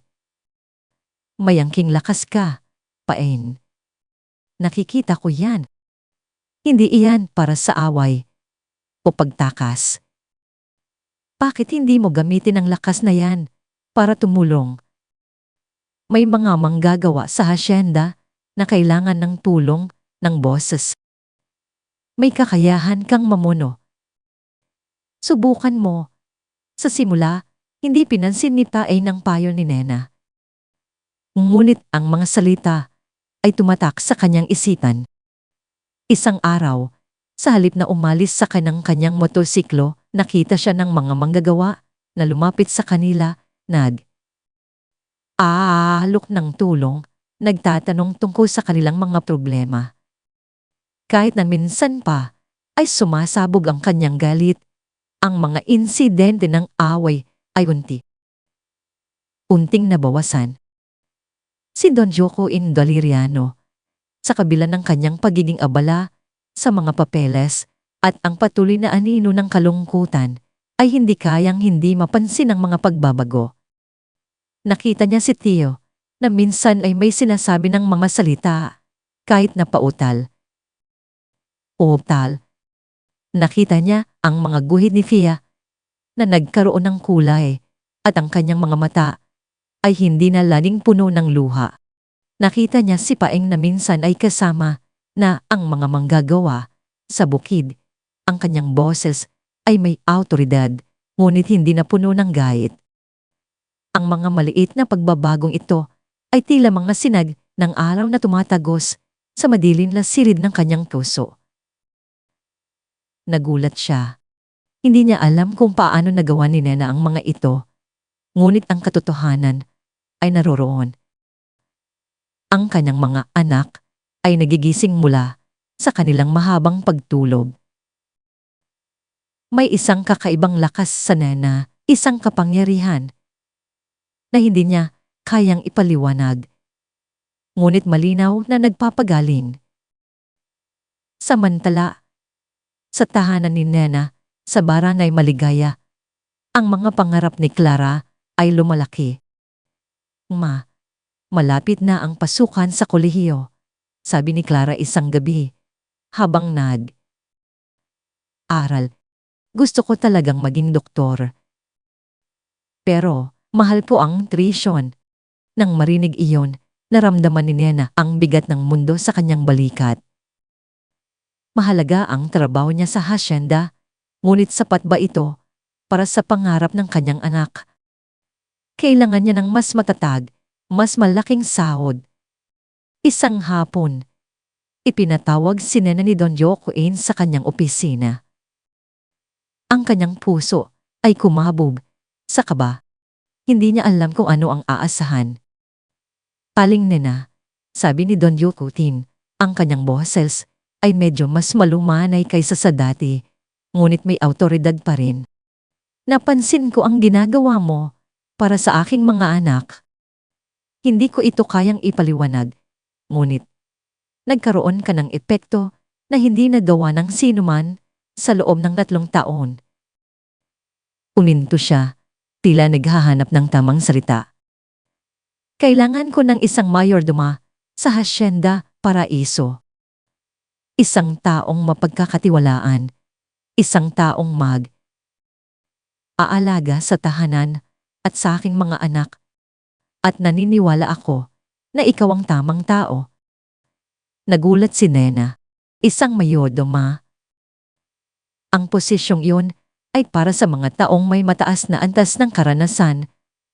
Mayangking lakas ka, Pain. Nakikita ko yan. Hindi iyan para sa away o pagtakas. Bakit hindi mo gamitin ang lakas na yan para tumulong? May mga manggagawa sa hasyenda na kailangan ng tulong ng boses. May kakayahan kang mamuno. Subukan mo. Sa simula, hindi pinansin ni Tain ang payo ni Nena. Ngunit ang mga salita ay tumatak sa kanyang isipan. Isang araw, sa halip na umalis sa kanyang motorsiklo, nakita siya ng mga manggagawa na lumapit sa kanila, nag-aalok ng tulong, nagtatanong tungkol sa kanilang mga problema. Kahit na minsan pa ay sumasabog ang kanyang galit, ang mga insidente ng away ay unting nabawasan. Si Don Joko Indoliriano, sa kabila ng kanyang pagiging abala sa mga papeles at ang patuloy na anino ng kalungkutan, ay hindi kayang hindi mapansin ang mga pagbabago. Nakita niya si Tio na minsan ay may sinasabi ng mga salita, kahit na pautal. Nakita niya ang mga guhit ni Fia na nagkaroon ng kulay at ang kanyang mga mata ay hindi na laging puno ng luha. Nakita niya si Paeng na minsan ay kasama na ang mga manggagawa sa bukid. Ang kanyang boses ay may awtoridad, ngunit hindi na puno ng gait. Ang mga maliit na pagbabagong ito ay tila mga sinag ng araw na tumatagos sa madilim na silid ng kanyang puso. Nagulat siya. Hindi niya alam kung paano nagawa ni Nena ang mga ito, ngunit ang katotohanan ay naroroon. Ang kanyang mga anak ay nagigising mula sa kanilang mahabang pagtulog. May isang kakaibang lakas sa Nena, isang kapangyarihan na hindi niya kayang ipaliwanag, ngunit malinaw na nagpapagaling. Samantala, sa tahanan ni Nena, sa Barangay Maligaya, ang mga pangarap ni Clara ay lumalaki. Malapit na ang pasukan sa kolehiyo, sabi ni Clara isang gabi, habang nag-aral. Gusto ko talagang maging doktor. Pero, mahal po ang tuition. Nang marinig iyon, naramdaman ni Nena ang bigat ng mundo sa kanyang balikat. Mahalaga ang trabaho niya sa hasyenda, ngunit sapat ba ito para sa pangarap ng kanyang anak? Kailangan niya ng mas matatag, mas malaking sahod. Isang hapon, ipinatawag si Nena ni Don Joko sa kanyang opisina. Ang kanyang puso ay kumabog sa kaba. Hindi niya alam kung ano ang aasahan. Paling Nena, sabi ni Don Joko, ang kanyang boses ay medyo mas malumanay kaysa sa dati, ngunit may awtoridad pa rin. Napansin ko ang ginagawa mo para sa aking mga anak. Hindi ko ito kayang ipaliwanag, ngunit nagkaroon ka ng epekto na hindi nagawa ng sinuman sa loob ng 3 taon. Uminto siya, tila naghahanap ng tamang salita. Kailangan ko ng isang mayordoma sa Hacienda Paraiso. Isang taong mapagkakatiwalaan, isang taong aalaga sa tahanan at sa aking mga anak. At naniniwala ako na ikaw ang tamang tao. Nagulat si Nena, isang mayordoma. Ang posisyong iyon ay para sa mga taong may mataas na antas ng karanasan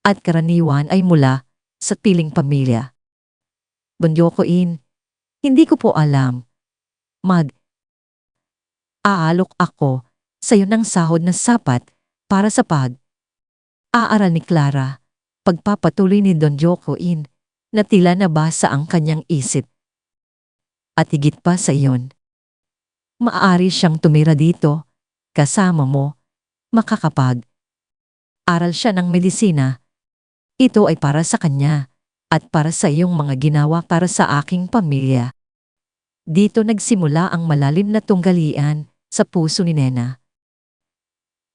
at karaniwan ay mula sa piling pamilya. Bonyokoin, hindi ko po alam. Aalok ako sa'yo ng sahod na sapat para sa aaral ni Clara. Pagpapatuloy ni Don Jokoin na tila nabasa ang kanyang isip. At higit pa sa iyon, maaari siyang tumira dito, kasama mo, aral siya ng medisina. Ito ay para sa kanya at para sa iyong mga ginawa para sa aking pamilya. Dito nagsimula ang malalim na tunggalian sa puso ni Nena.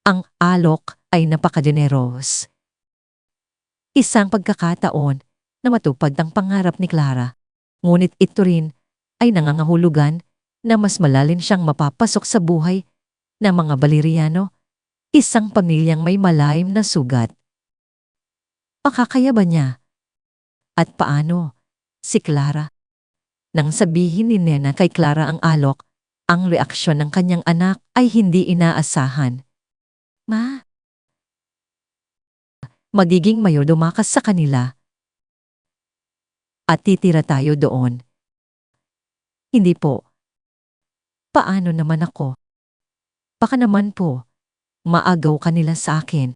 Ang alok ay napakageneros. Isang pagkakataon na matupad ang pangarap ni Clara. Ngunit ito rin ay nangangahulugan na mas malalim siyang mapapasok sa buhay ng mga Valeriano, isang pamilyang may malalim na sugat. Makakaya ba niya? At paano? Si Clara. Nang sabihin ni Nena kay Clara ang alok, ang reaksyon ng kanyang anak ay hindi inaasahan. Ma, magiging mayordomo ka sa kanila. At titira tayo doon. Hindi po. Paano naman ako? Baka naman po, maagaw ka nila sa akin.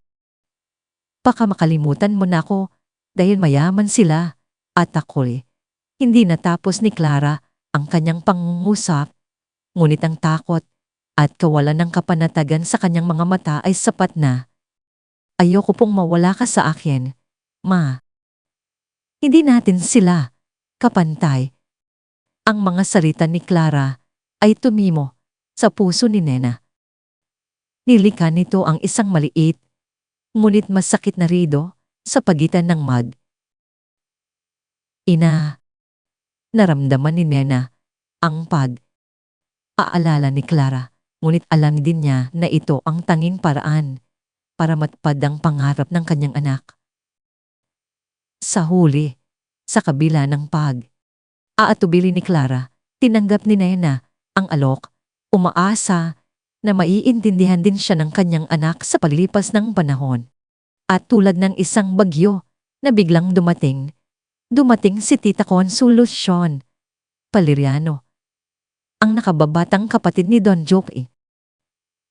Baka makalimutan mo na ako dahil mayaman sila at ako'y. Hindi natapos ni Clara ang kanyang pangungusap, ngunit ang takot at kawalan ng kapanatagan sa kanyang mga mata ay sapat na. Ayoko pong mawala ka sa akin, Ma. Hindi natin sila kapantay. Ang mga salita ni Clara ay tumimo sa puso ni Nena. Nilikha nito ang isang maliit, ngunit masakit na rido sa pagitan ng Ina. Naramdaman ni Nena ang aalala ni Clara, ngunit alam din niya na ito ang tanging paraan para matupad ang pangarap ng kanyang anak. Sa huli, sa kabila ng aatubili ni Clara, tinanggap ni Nena ang alok, umaasa na maiintindihan din siya ng kanyang anak sa paglipas ng panahon. At tulad ng isang bagyo na biglang dumating si Tita Consolucion Valeriano, ang nakababatang kapatid ni Don Joke.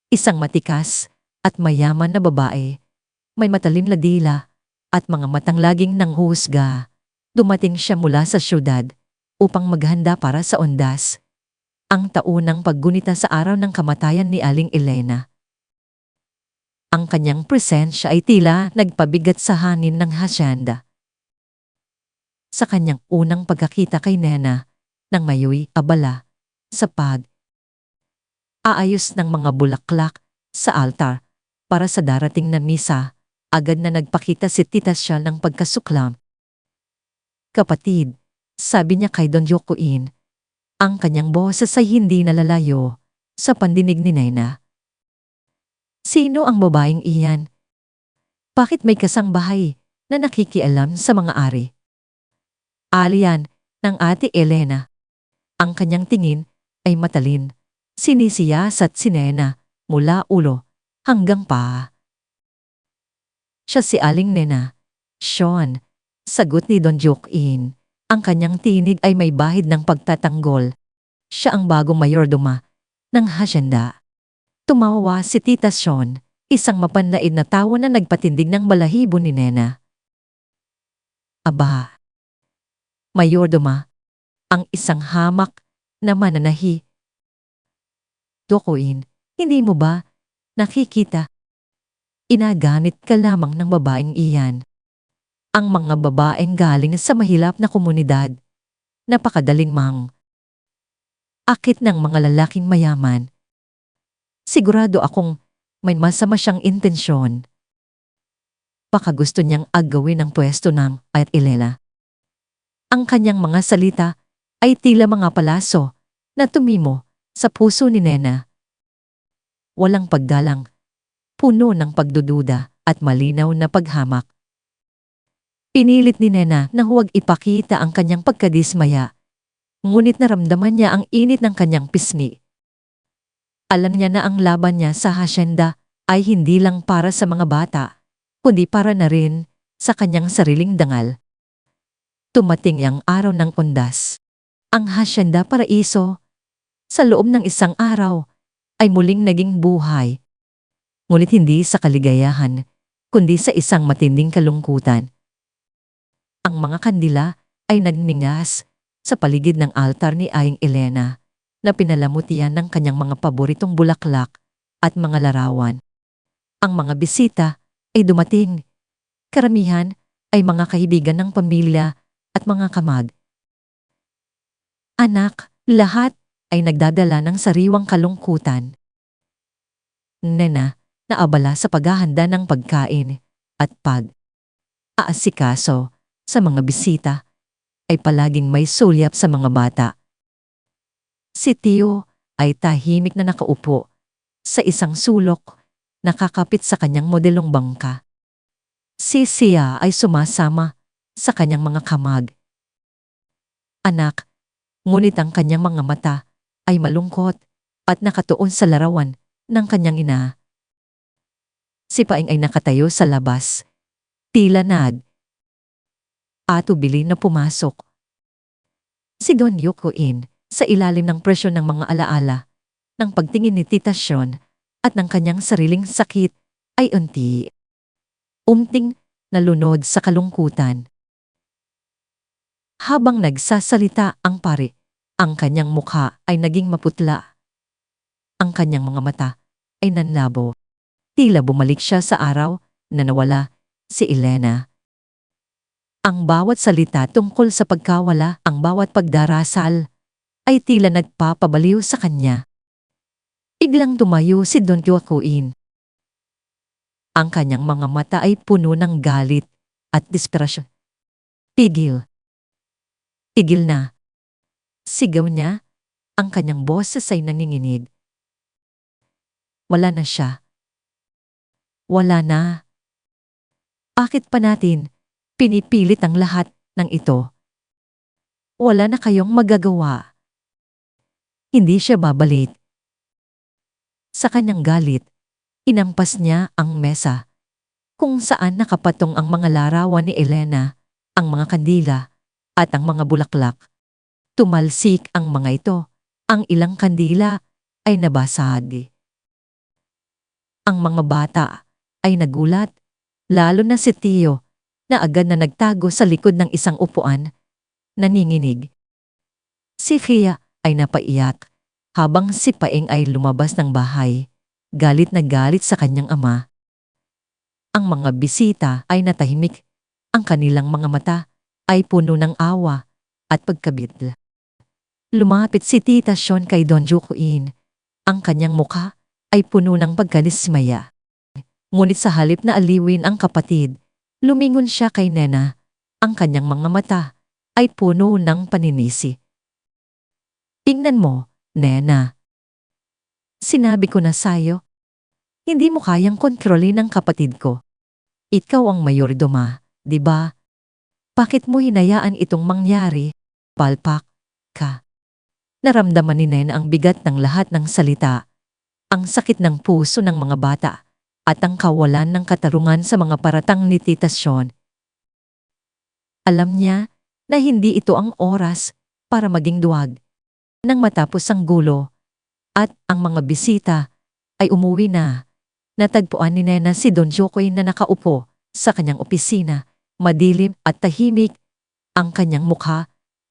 Isang matikas at mayaman na babae, may matalim na dila at mga matang laging nanghusga. Dumating siya mula sa syudad upang maghanda para sa undas, ang taunang paggunita sa araw ng kamatayan ni Aling Elena. Ang kanyang presensya ay tila nagpabigat sa hangin ng hasyenda. Sa kanyang unang pagkakita kay Nena, nang mayo'y abala sa aayos ng mga bulaklak sa altar para sa darating na misa, agad na nagpakita si Tita siya ng pagkasuklam. Kapatid, sabi niya kay Don Jokoin, ang kanyang boses ay hindi nalalayo sa pandinig ni Nena. Sino ang babaeng iyan? Bakit may kasangbahay na nakikialam sa mga ari? Aliyan ng Ate Elena. Ang kanyang tingin ay matalin. Sinisiyasat si Nena mula ulo hanggang paa. Siya si Aling Nena. Sean, sagot ni Don Jokoin. Ang kanyang tinig ay may bahid ng pagtatanggol. Siya ang bagong mayordoma ng hasyenda. Tumawa si Tita Sean, isang mapanlaid na tawa na nagpatindig ng balahibo ni Nena. Aba, mayordoma, ang isang hamak na mananahi. Jokoin, hindi mo ba nakikita? Inaganit ka lamang ng babaeng iyan. Ang mga babaeng galing sa mahilap na komunidad, napakadaling akit ng mga lalaking mayaman. Sigurado akong may masama siyang intensyon. Baka gusto niyang agawin ang pwesto ng Ate Elena. Ang kanyang mga salita ay tila mga palaso na tumimo sa puso ni Nena. Walang paggalang, puno ng pagdududa at malinaw na paghamak. Pinilit ni Nena na huwag ipakita ang kanyang pagkadismaya, ngunit naramdaman niya ang init ng kanyang pisngi. Alam niya na ang laban niya sa hasyenda ay hindi lang para sa mga bata, kundi para na rin sa kanyang sariling dangal. Tumating ang araw ng undas. Ang Hacienda Paraiso, sa loob ng isang araw, ay muling naging buhay. Ngunit hindi sa kaligayahan, kundi sa isang matinding kalungkutan. Ang mga kandila ay nagningas sa paligid ng altar ni Aling Elena na pinalamutian ng kanyang mga paboritong bulaklak at mga larawan. Ang mga bisita ay dumating. Karamihan ay mga kaibigan ng pamilya at mga kamag. Anak, lahat ay nagdadala ng sariwang kalungkutan. Nena, naabala sa paghahanda ng pagkain at pag-aasikaso sa mga bisita ay palaging may sulyap sa mga bata. Si Tio ay tahimik na nakaupo sa isang sulok, nakakapit sa kanyang modelong bangka. Si Sia ay sumasama sa kanyang mga kamag. Anak, ngunit ang kanyang mga mata ay malungkot at nakatuon sa larawan ng kanyang ina. Si Paing ay nakatayo sa labas, tila atubili na pumasok. Si Don Yokoin, sa ilalim ng presyon ng mga alaala, ng pagtingin ni Tita Sean at ng kanyang sariling sakit, ay unting nalunod sa kalungkutan. Habang nagsasalita ang pari, ang kanyang mukha ay naging maputla. Ang kanyang mga mata ay nanlabo. Tila bumalik siya sa araw na nawala si Elena. Ang bawat salita tungkol sa pagkawala, ang bawat pagdarasal, ay tila nagpapabaliw sa kanya. Biglang tumayo si Don Joaquin. Ang kanyang mga mata ay puno ng galit at desperasyon. Tigil. Tigil na. Sigaw niya, ang kanyang boses ay nanginginig. Wala na siya. Wala na. Bakit pa natin pinipilit ang lahat ng ito? Wala na kayong magagawa. Hindi siya babalik. Sa kanyang galit, inampas niya ang mesa, kung saan nakapatong ang mga larawan ni Elena, ang mga kandila, at ang mga bulaklak. Tumalsik ang mga ito, ang ilang kandila ay nabasag. Ang mga bata ay nagulat, lalo na si Tio, na agad na nagtago sa likod ng isang upuan, naninginig. Si Fia ay napaiyak, habang si Paeng ay lumabas ng bahay, galit na galit sa kanyang ama. Ang mga bisita ay natahimik, ang kanilang mga mata ay puno ng awa at pagkabit. Lumapit si Tita Sean kay Don Joaquin, ang kanyang mukha ay puno ng pagkadismaya. Ngunit sa halip na aliwin ang kapatid, lumingon siya kay Nena, ang kanyang mga mata ay puno ng paninisi. Tingnan mo, Nena. Sinabi ko na sa'yo, hindi mo kayang kontrolin ang kapatid ko. Ikaw ang mayordoma, di ba? Bakit mo hinayaan itong mangyari? Palpak ka. Naramdaman ni Nena ang bigat ng lahat ng salita, ang sakit ng puso ng mga bata, at ang kawalan ng katarungan sa mga paratang ni Tita Sean. Alam niya na hindi ito ang oras para maging duwag. Nang matapos ang gulo, at ang mga bisita ay umuwi na, natagpuan ni Nena si Don Joaquin na nakaupo sa kanyang opisina, madilim at tahimik. Ang kanyang mukha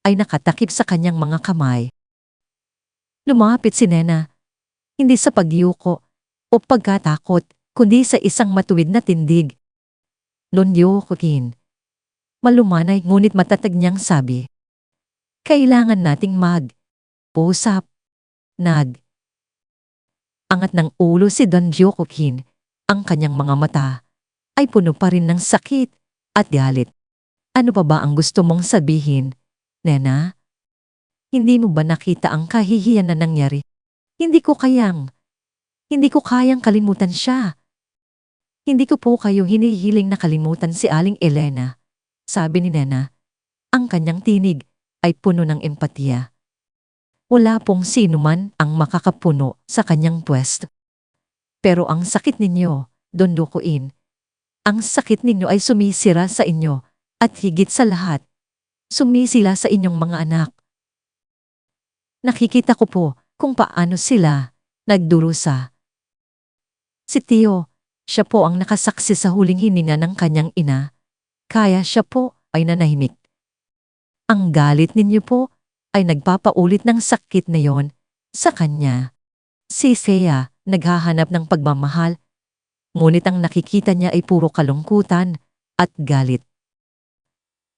ay nakatakip sa kanyang mga kamay. Lumapit si Nena, hindi sa pagyuko o pagkatakot, kundi sa isang matuwid na tindig. Don Joaquin. Malumanay ngunit matatag niyang sabi. Kailangan nating mag-usap. Angat ng ulo si Don Joaquin, ang kanyang mga mata ay puno pa rin ng sakit at galit. Ano pa ba ang gusto mong sabihin, Nena? Hindi mo ba nakita ang kahihiyan na nangyari? Hindi ko kayang kalimutan siya. Hindi ko po kayo hinihiling na kalimutan si Aling Elena, sabi ni Nena. Ang kanyang tinig ay puno ng empatiya. Wala pong sino man ang makakapuno sa kanyang pwesto. Pero ang sakit ninyo, Don Joaquin, ang sakit ninyo ay sumisira sa inyo at higit sa lahat, Sumisila sa inyong mga anak. Nakikita ko po kung paano sila nagdurusa. Si Tio, siya po ang nakasaksi sa huling hininga ng kanyang ina, kaya siya po ay nanahimik. Ang galit ninyo po ay nagpapaulit ng sakit na yon sa kanya. Si Thea naghahanap ng pagmamahal, ngunit ang nakikita niya ay puro kalungkutan at galit.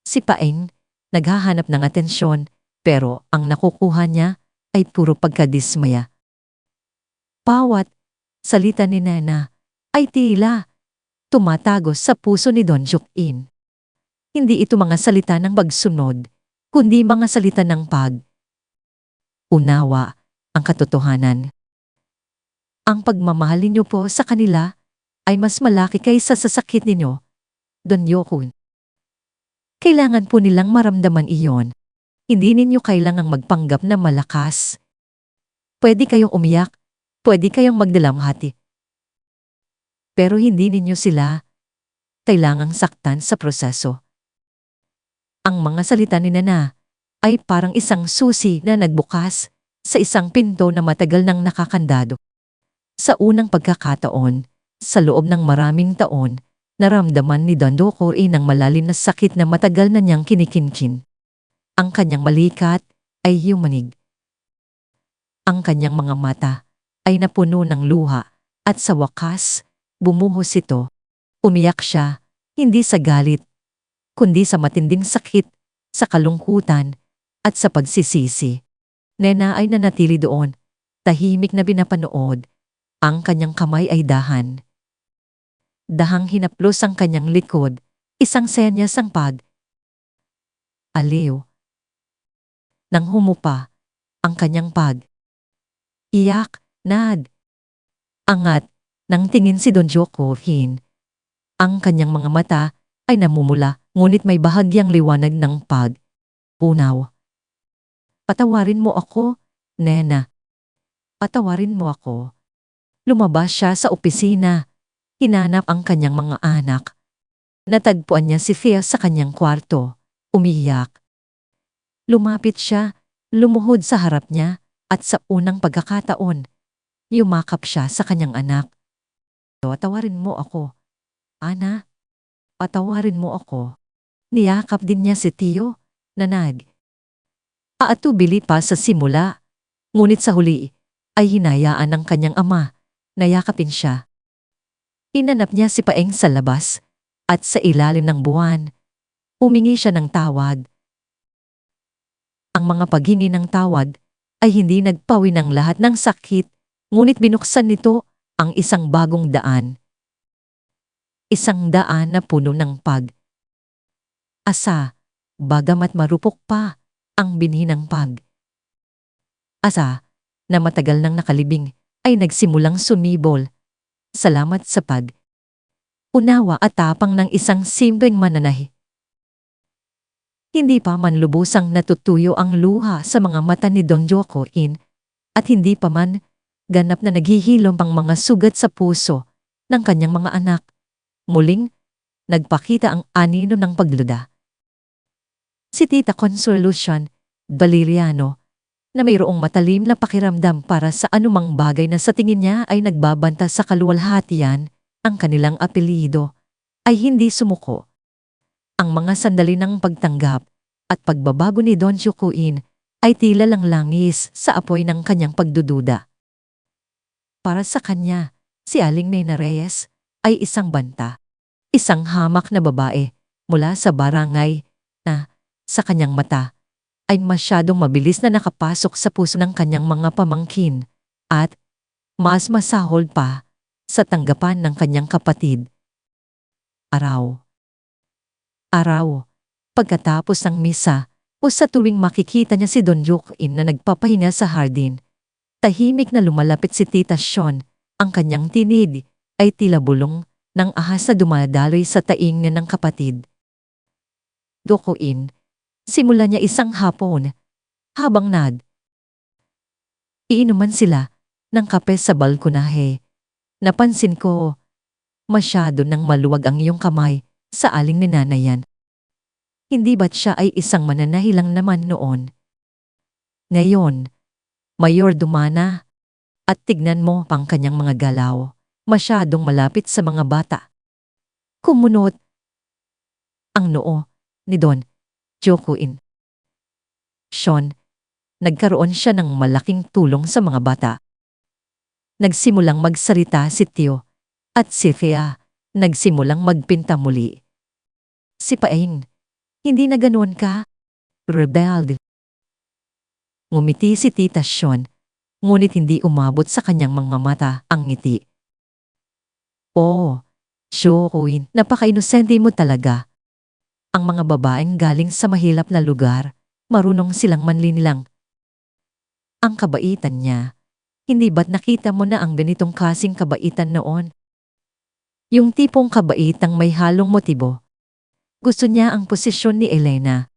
Si Paeng naghahanap ng atensyon, pero ang nakukuha niya ay puro pagkadismaya. Bawat salita ni Nena ay tila tumatagos sa puso ni Don Joaquin. Hindi ito mga salita ng pagsunod, kundi mga salita ng unawa ang katotohanan. Ang pagmamahal ninyo po sa kanila ay mas malaki kaysa sa sakit ninyo, Don Joaquin. Kailangan po nilang maramdaman iyon. Hindi ninyo kailangang magpanggap na malakas. Pwede kayong umiyak, pwede kayong magdalamhati. Pero hindi ninyo sila kailangang saktan sa proseso. Ang mga salita ni Nana ay parang isang susi na nagbukas sa isang pinto na matagal nang nakakandado. Sa unang pagkakataon, sa loob ng maraming taon, naramdaman ni Don Joaquin ang malalim na sakit na matagal na niyang kinikinkin. Ang kanyang balikat ay yumanig. Ang kanyang mga mata ay napuno ng luha at sa wakas, bumuhos ito. Umiyak siya, hindi sa galit, kundi sa matinding sakit, sa kalungkutan, at sa pagsisisi. Nena ay nanatili doon, tahimik na binapanood. Ang kanyang kamay ay dahan. Dahang hinaplos ang kanyang likod, isang senyas ang aliw. Nang humupa, ang kanyang iyak, angat, nang tingin si Don Joaquin. Ang kanyang mga mata ay namumula, ngunit may bahagyang liwanag ng unaw. Patawarin mo ako, Nena. Patawarin mo ako. Lumabas siya sa opisina. Hinanap ang kanyang mga anak. Natagpuan niya si Thea sa kanyang kwarto, umiyak. Lumapit siya, lumuhod sa harap niya, at sa unang pagkakataon, yumakap siya sa kanyang anak. Patawarin mo ako, Ana. Patawarin mo ako. Niyakap din niya si Tio, na aatubili pa sa simula. Ngunit sa huli, ay hinayaan ng kanyang ama na yakapin siya. Inanap niya si Paeng sa labas, at sa ilalim ng buwan, humingi siya ng tawad. Ang mga paghingi ng tawad ay hindi nagpawi ng lahat ng sakit, ngunit binuksan nito ang isang bagong daan. Isang daan na puno ng asa, bagamat marupok pa ang bininang asa na matagal nang nakalibing ay nagsimulang sumibol. Salamat sa unawa at tapang ng isang simpleng mananahi. Hindi pa man lubusang natutuyo ang luha sa mga mata ni Don Joaquin at hindi pa man ganap na naghihilom ang mga sugat sa puso ng kanyang mga anak. Muling, nagpakita ang anino ng pagluda. Si Tita Consolution Valeriano na mayroong matalim na pakiramdam para sa anumang bagay na sa tingin niya ay nagbabanta sa kaluwalhatian, ang kanilang apelyido, ay hindi sumuko. Ang mga sandali ng pagtanggap at pagbabago ni Don Joaquin ay tila lang langis sa apoy ng kanyang pagdududa. Para sa kanya, si Aling Nena Reyes ay isang banta, isang hamak na babae mula sa barangay na, sa kanyang mata, ay masyadong mabilis na nakapasok sa puso ng kanyang mga pamangkin at mas masahol pa sa tanggapan ng kanyang kapatid. Araw, pagkatapos ng misa o sa tuwing makikita niya si Don Joaquin na nagpapahinga sa hardin, tahimik na lumalapit si Tita Sean, ang kanyang tinid ay tila bulong ng ahas na dumadaloy sa taing niya ng kapatid. Joaquin, simula niya isang hapon, habang iinuman sila ng kape sa balkonahe. Napansin ko, masyado nang maluwag ang iyong kamay sa aling ninanayan. Hindi ba't siya ay isang mananahilang naman noon? Ngayon, mayor dumana. At tignan mo pang kanyang mga galaw. Masyadong malapit sa mga bata. Kumunot ang noo ni Don Jokuin. Sean, nagkaroon siya ng malaking tulong sa mga bata. Nagsimulang magsalita si Tio at si Thea nagsimulang magpinta muli. Si Paing, hindi na ganoon ka? Rebelde. Ngumiti si Tita Sean, ngunit hindi umabot sa kanyang mga mata ang ngiti. Oo, Jokuin, napaka-inosente mo talaga. Ang mga babaeng galing sa mahirap na lugar, marunong silang manlinilang. Ang kabaitan niya, hindi ba't nakita mo na ang ganitong kasing kabaitan noon? Yung tipong kabaitang may halong motibo. Gusto niya ang posisyon ni Elena.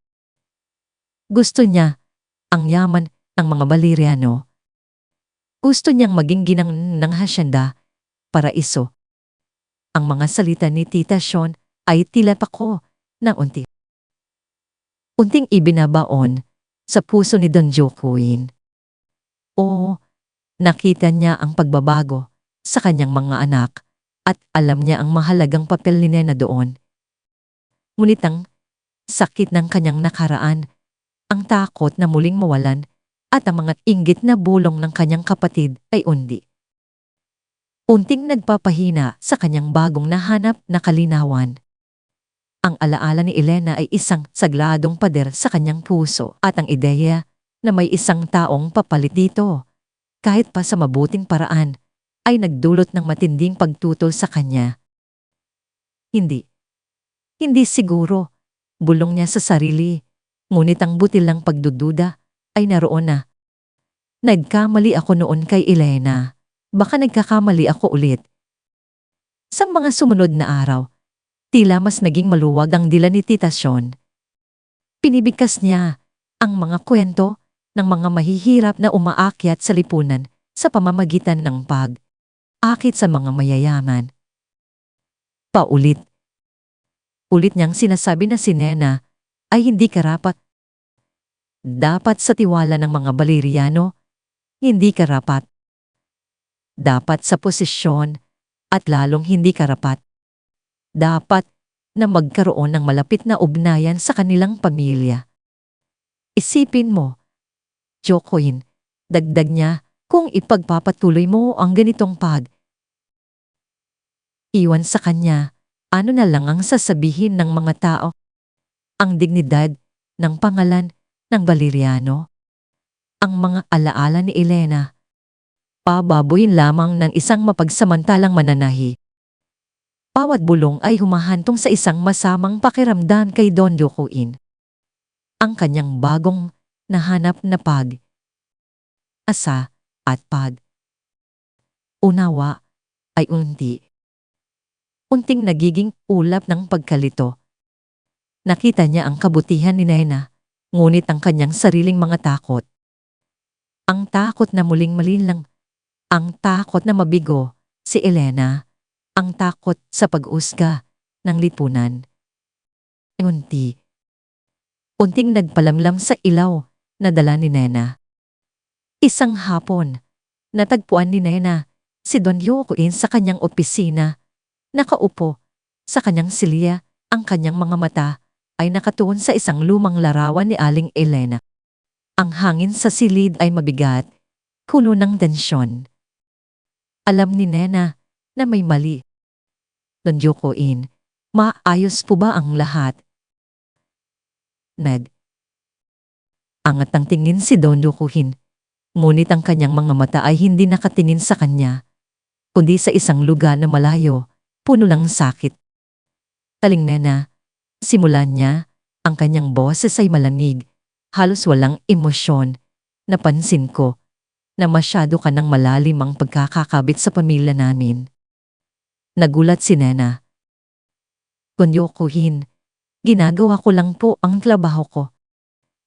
Gusto niya ang yaman ng mga Valeriano. Gusto niyang maging ginang ng hasyenda, paraiso. Ang mga salita ni Tita Sean ay tila pako na unting ibinabaon sa puso ni Don Jokuin. Oo, nakita niya ang pagbabago sa kanyang mga anak at alam niya ang mahalagang papel ni Nena doon. Ngunit ang sakit ng kanyang nakaraan, ang takot na muling mawalan at ang mga inggit na bulong ng kanyang kapatid ay unting nagpapahina sa kanyang bagong nahanap na kalinawan. Ang alaala ni Elena ay isang sagladong pader sa kanyang puso at ang ideya na may isang taong papalit dito, kahit pa sa mabuting paraan, ay nagdulot ng matinding pagtutol sa kanya. Hindi siguro, bulong niya sa sarili, ngunit ang butil ng pagdududa ay naroon na. Nagkamali ako noon kay Elena, baka nagkakamali ako ulit. Sa mga sumunod na araw, tila mas naging maluwag ang dila ni Tita Sean. Pinibigkas niya ang mga kwento ng mga mahihirap na umaakyat sa lipunan sa pamamagitan ng pag-akit sa mga mayayaman. Ulit niyang sinasabi na si Nena ay hindi karapat. Dapat sa tiwala ng mga Valeriano, hindi karapat. Dapat sa posisyon at lalong hindi karapat. Dapat na magkaroon ng malapit na ugnayan sa kanilang pamilya. Isipin mo, Jokuin, dagdag niya, kung ipagpapatuloy mo ang ganitong iwan sa kanya, ano na lang ang sasabihin ng mga tao? Ang dignidad ng pangalan ng Valeriano. Ang mga alaala ni Elena. Pababoyin lamang ng isang mapagsamantalang mananahi. Bawat bulong ay humahantong sa isang masamang pakiramdam kay Don Jokuin. Ang kanyang bagong nahanap na asa at unawa ay unting nagiging ulap ng pagkalito. Nakita niya ang kabutihan ni Nena, ngunit ang kanyang sariling mga takot. Ang takot na muling malinlang, ang takot na mabigo si Elena. Ang takot sa pag-usga ng lipunan. Unting nagpalamlam sa ilaw na dala ni Nena. Isang hapon, natagpuan ni Nena si Don Jokuin sa kanyang opisina. Nakaupo sa kanyang silya, ang kanyang mga mata ay nakatuon sa isang lumang larawan ni Aling Elena. Ang hangin sa silid ay mabigat, kuno ng tensyon. Alam ni Nena na may mali. Don Jokuin, maayos po ba ang lahat? Angat ng tingin si Don Jokuin, ngunit ang kanyang mga mata ay hindi nakatingin sa kanya, kundi sa isang lugar na malayo, puno ng sakit. Taling Nena, simulan niya, ang kanyang boses ay malamig, halos walang emosyon. Napansin ko na masyado ka ng malalim ang pagkakakabit sa pamilya namin. Nagulat si Nena. Don Jokuin, ginagawa ko lang po ang trabaho ko.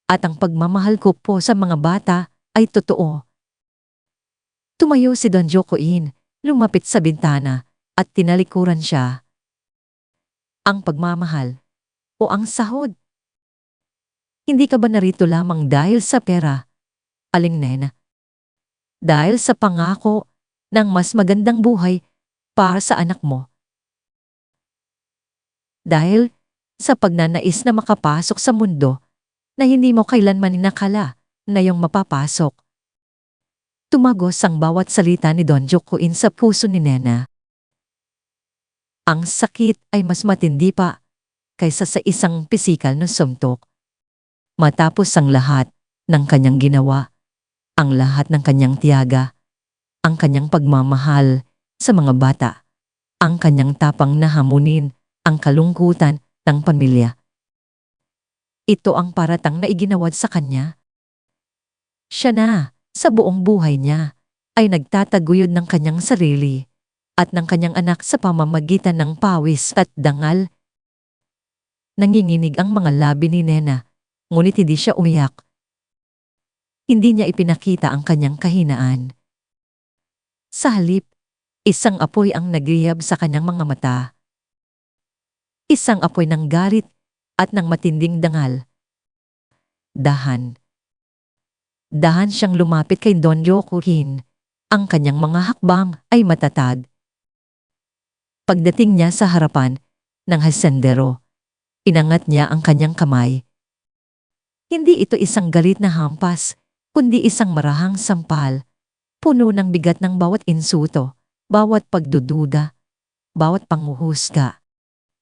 At ang pagmamahal ko po sa mga bata ay totoo. Tumayo si Don Jokuin, lumapit sa bintana at tinalikuran siya. Ang pagmamahal o ang sahod? Hindi ka ba narito lamang dahil sa pera, Aling Nena? Dahil sa pangako ng mas magandang buhay para sa anak mo? Dahil sa pagnanais na makapasok sa mundo na hindi mo kailanman inakala na iyong mapapasok? Tumagos ang bawat salita ni Don Joaquin sa puso ni Nena. Ang sakit ay mas matindi pa kaysa sa isang pisikal na suntok. Matapos ang lahat ng kanyang ginawa, ang lahat ng kanyang tiyaga, ang kanyang pagmamahal sa mga bata, ang kanyang tapang na hamunin ang kalungkutan ng pamilya. Ito ang paratang na iginawad sa kanya. Siya na, sa buong buhay niya, ay nagtataguyod ng kanyang sarili at ng kanyang anak sa pamamagitan ng pawis at dangal. Nanginginig ang mga labi ni Nena, ngunit hindi siya umiyak. Hindi niya ipinakita ang kanyang kahinaan. Sa halip, isang apoy ang nagliyab sa kanyang mga mata. Isang apoy ng galit at ng matinding dangal. Dahan. Dahan siyang lumapit kay Don Joaquin. Ang kanyang mga hakbang ay matatag. Pagdating niya sa harapan ng hasendero, inangat niya ang kanyang kamay. Hindi ito isang galit na hampas, kundi isang marahang sampal, puno ng bigat ng bawat insulto, bawat pagdududa, bawat panghuhusga.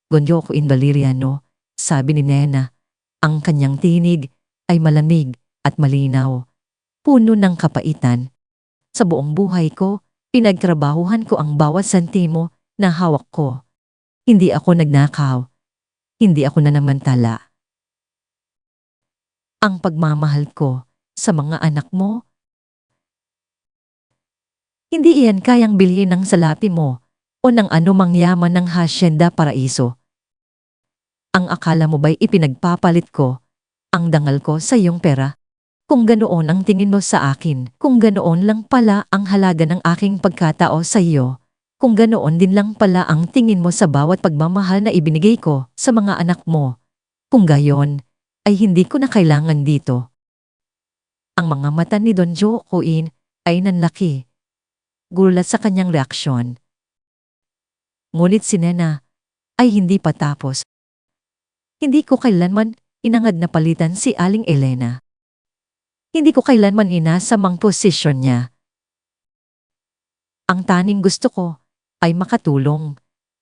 Don Joaquin Valeriano, sabi ni Nena, ang kanyang tinig ay malamig at malinaw, puno ng kapaitan. Sa buong buhay ko, pinagtrabahuhan ko ang bawat sentimo na hawak ko. Hindi ako nagnakaw. Hindi ako nanamantala. Ang pagmamahal ko sa mga anak mo, hindi iyan kayang bilhin ng salapi mo o ng anumang yaman ng Hacienda Paraiso. Ang akala mo ba'y ipinagpapalit ko ang dangal ko sa iyong pera? Kung ganoon ang tingin mo sa akin, kung ganoon lang pala ang halaga ng aking pagkatao sa iyo, kung ganoon din lang pala ang tingin mo sa bawat pagmamahal na ibinigay ko sa mga anak mo, kung gayon, ay hindi ko na kailangan dito. Ang mga mata ni Don Joaquin ay nanlaki. Gulat sa kanyang reaksyon. Ngunit si Nena ay hindi pa tapos. Hindi ko kailanman inangad na palitan si Aling Elena. Hindi ko kailanman inasa mang posisyon niya. Ang tanging gusto ko ay makatulong,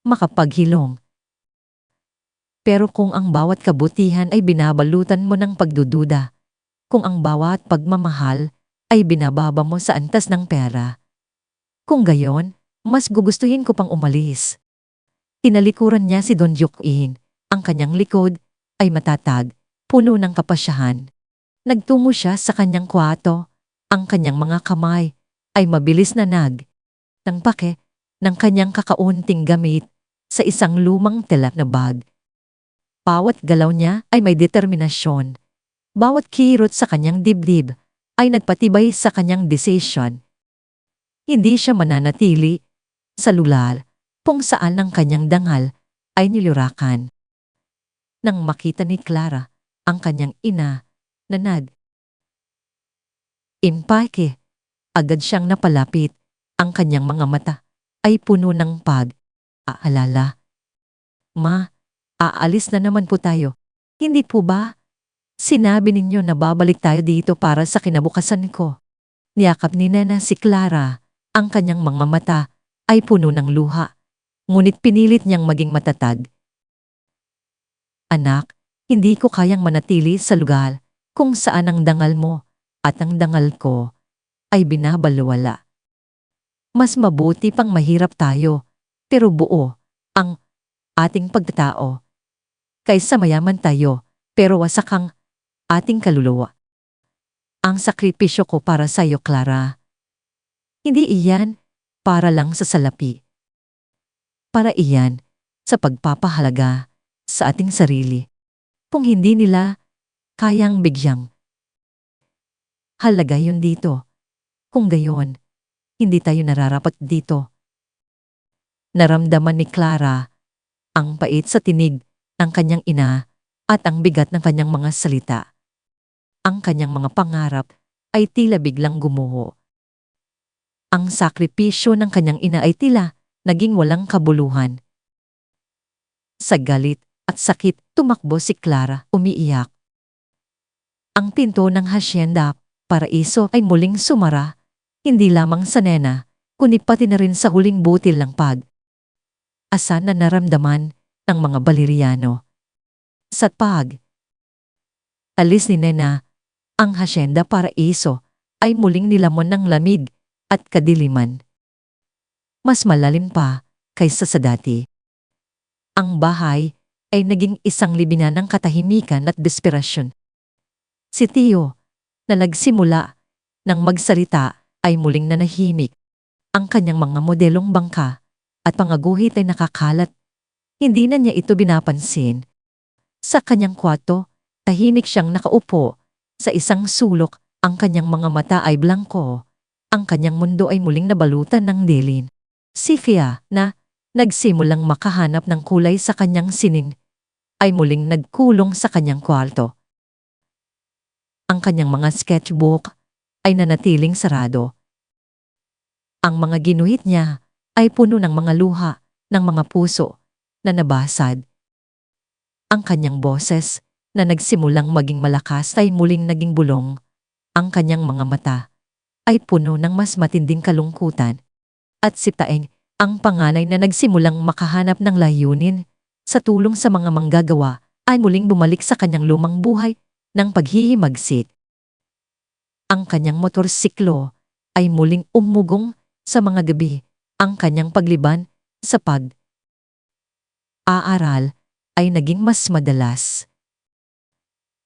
makapaghilom. Pero kung ang bawat kabutihan ay binabalutan mo ng pagdududa, kung ang bawat pagmamahal ay binababa mo sa antas ng pera, kung gayon, mas gugustuhin ko pang umalis. Tinalikuran niya si Don Joaquin, ang kanyang likod ay matatag, puno ng kapasyahan. Nagtungo siya sa kanyang kwarto, ang kanyang mga kamay ay mabilis na ng pake ng kanyang kakaunting gamit sa isang lumang tela na bag. Bawat galaw niya ay may determinasyon. Bawat kirot sa kanyang dibdib ay nagpatibay sa kanyang desisyon. Hindi siya mananatili sa lugar kung saan ang kanyang dangal ay nilurakan. Nang makita ni Clara ang kanyang ina na impake, agad siyang napalapit. Ang kanyang mga mata ay puno ng pag-aalala. Ma, aalis na naman po tayo. Hindi po ba? Sinabi ninyo na babalik tayo dito para sa kinabukasan ko. Niyakap ni Nena si Clara. Ang kanyang mga mata ay puno ng luha. Ngunit pinilit niyang maging matatag. Anak, hindi ko kayang manatili sa lugar kung saan ang dangal mo at ang dangal ko ay binabalwala. Mas mabuti pang mahirap tayo, pero buo ang ating pagkatao. Kaysa mayaman tayo, pero wasak ang ating kaluluwa. Ang sakripisyo ko para sa iyo, Clara. Hindi iyan para lang sa salapi. Para iyan sa pagpapahalaga sa ating sarili. Kung hindi nila kayang bigyang halaga yun dito. Kung gayon, hindi tayo nararapat dito. Naramdaman ni Clara ang pait sa tinig ng kanyang ina at ang bigat ng kanyang mga salita. Ang kanyang mga pangarap ay tila biglang gumuho. Ang sakripisyo ng kanyang ina ay tila naging walang kabuluhan. Sa galit at sakit, tumakbo si Clara, umiiyak. Ang pinto ng hasyenda, paraiso ay muling sumara, hindi lamang sa nena, kundi pati na rin sa huling butil ng asa na naramdaman ng mga Valeriano. Sa alis ni Nena, ang hasyenda paraiso ay muling nilamon ng lamig at kadiliman. Mas malalim pa kaysa sa dati. Ang bahay ay naging isang libingan ng katahimikan at desperasyon. Si Tio, na nagsimula ng magsalita, ay muling nanahimik. Ang kanyang mga modelong bangka at pangaguhit ay nakakalat. Hindi na niya ito binapansin. Sa kanyang kwarto, tahimik siyang nakaupo. Sa isang sulok, ang kanyang mga mata ay blanko. Ang kanyang mundo ay muling nabalutan ng dilim. Si Fia, na nagsimulang makahanap ng kulay sa kanyang sining, ay muling nagkulong sa kanyang kwarto. Ang kanyang mga sketchbook ay nanatiling sarado. Ang mga ginuhit niya ay puno ng mga luha ng mga puso na nabasad. Ang kanyang boses na nagsimulang maging malakas ay muling naging bulong. Ang kanyang mga mata ay puno ng mas matinding kalungkutan. At si Taeng, ang panganay na nagsimulang makahanap ng layunin sa tulong sa mga manggagawa, ay muling bumalik sa kanyang lumang buhay ng paghihimagsik. Ang kanyang motorsiklo ay muling umugong sa mga gabi. Ang kanyang pagliban sa aaral ay naging mas madalas.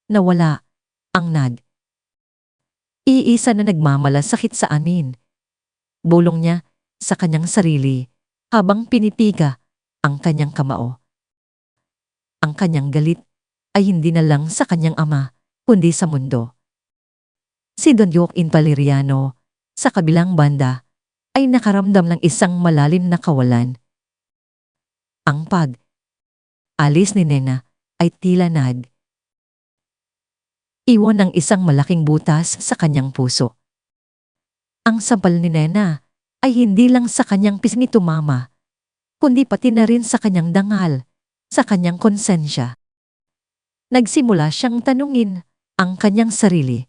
Nawala ang iisa na nagmamalasakit sa amin. Bulong niya sa kanyang sarili habang pinipiga ang kanyang kamao. Ang kanyang galit ay hindi na lang sa kanyang ama, kundi sa mundo. Si Don Joaquin Valeriano, sa kabilang banda, ay nakaramdam ng isang malalim na kawalan. Ang alis ni Nena ay tila iwan ng isang malaking butas sa kanyang puso. Ang sampal ni Nena ay hindi lang sa kanyang pisngi tumama, kundi pati na rin sa kanyang dangal, sa kanyang konsensya. Nagsimula siyang tanungin ang kanyang sarili.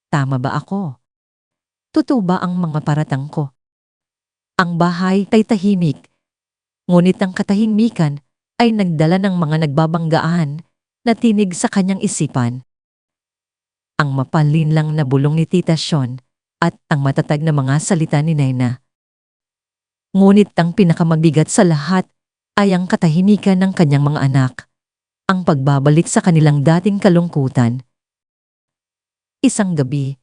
Tama ba ako? Totoo ba ang mga paratang ko? Ang bahay ay tahimik, ngunit ang katahimikan ay nagdala ng mga nagbabanggaan na tinig sa kanyang isipan. Ang mapalinlang na bulong ni Tita Sean at ang matatag na mga salita ni Nena. Ngunit ang pinakamabigat sa lahat ay ang katahimikan ng kanyang mga anak, ang pagbabalik sa kanilang dating kalungkutan. Isang gabi,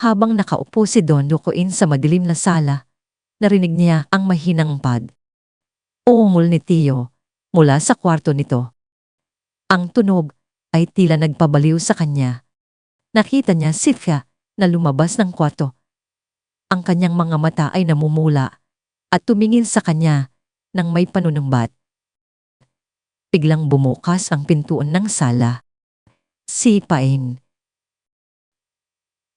habang nakaupo si Don Joaquin sa madilim na sala, narinig niya ang mahinang uungol ni Tio mula sa kwarto nito. Ang tunog ay tila nagpabaliw sa kanya. Nakita niya si Fia na lumabas ng kwarto. Ang kanyang mga mata ay namumula at tumingin sa kanya ng may panunumbat. Biglang bumukas ang pintuan ng sala. Si Paeng.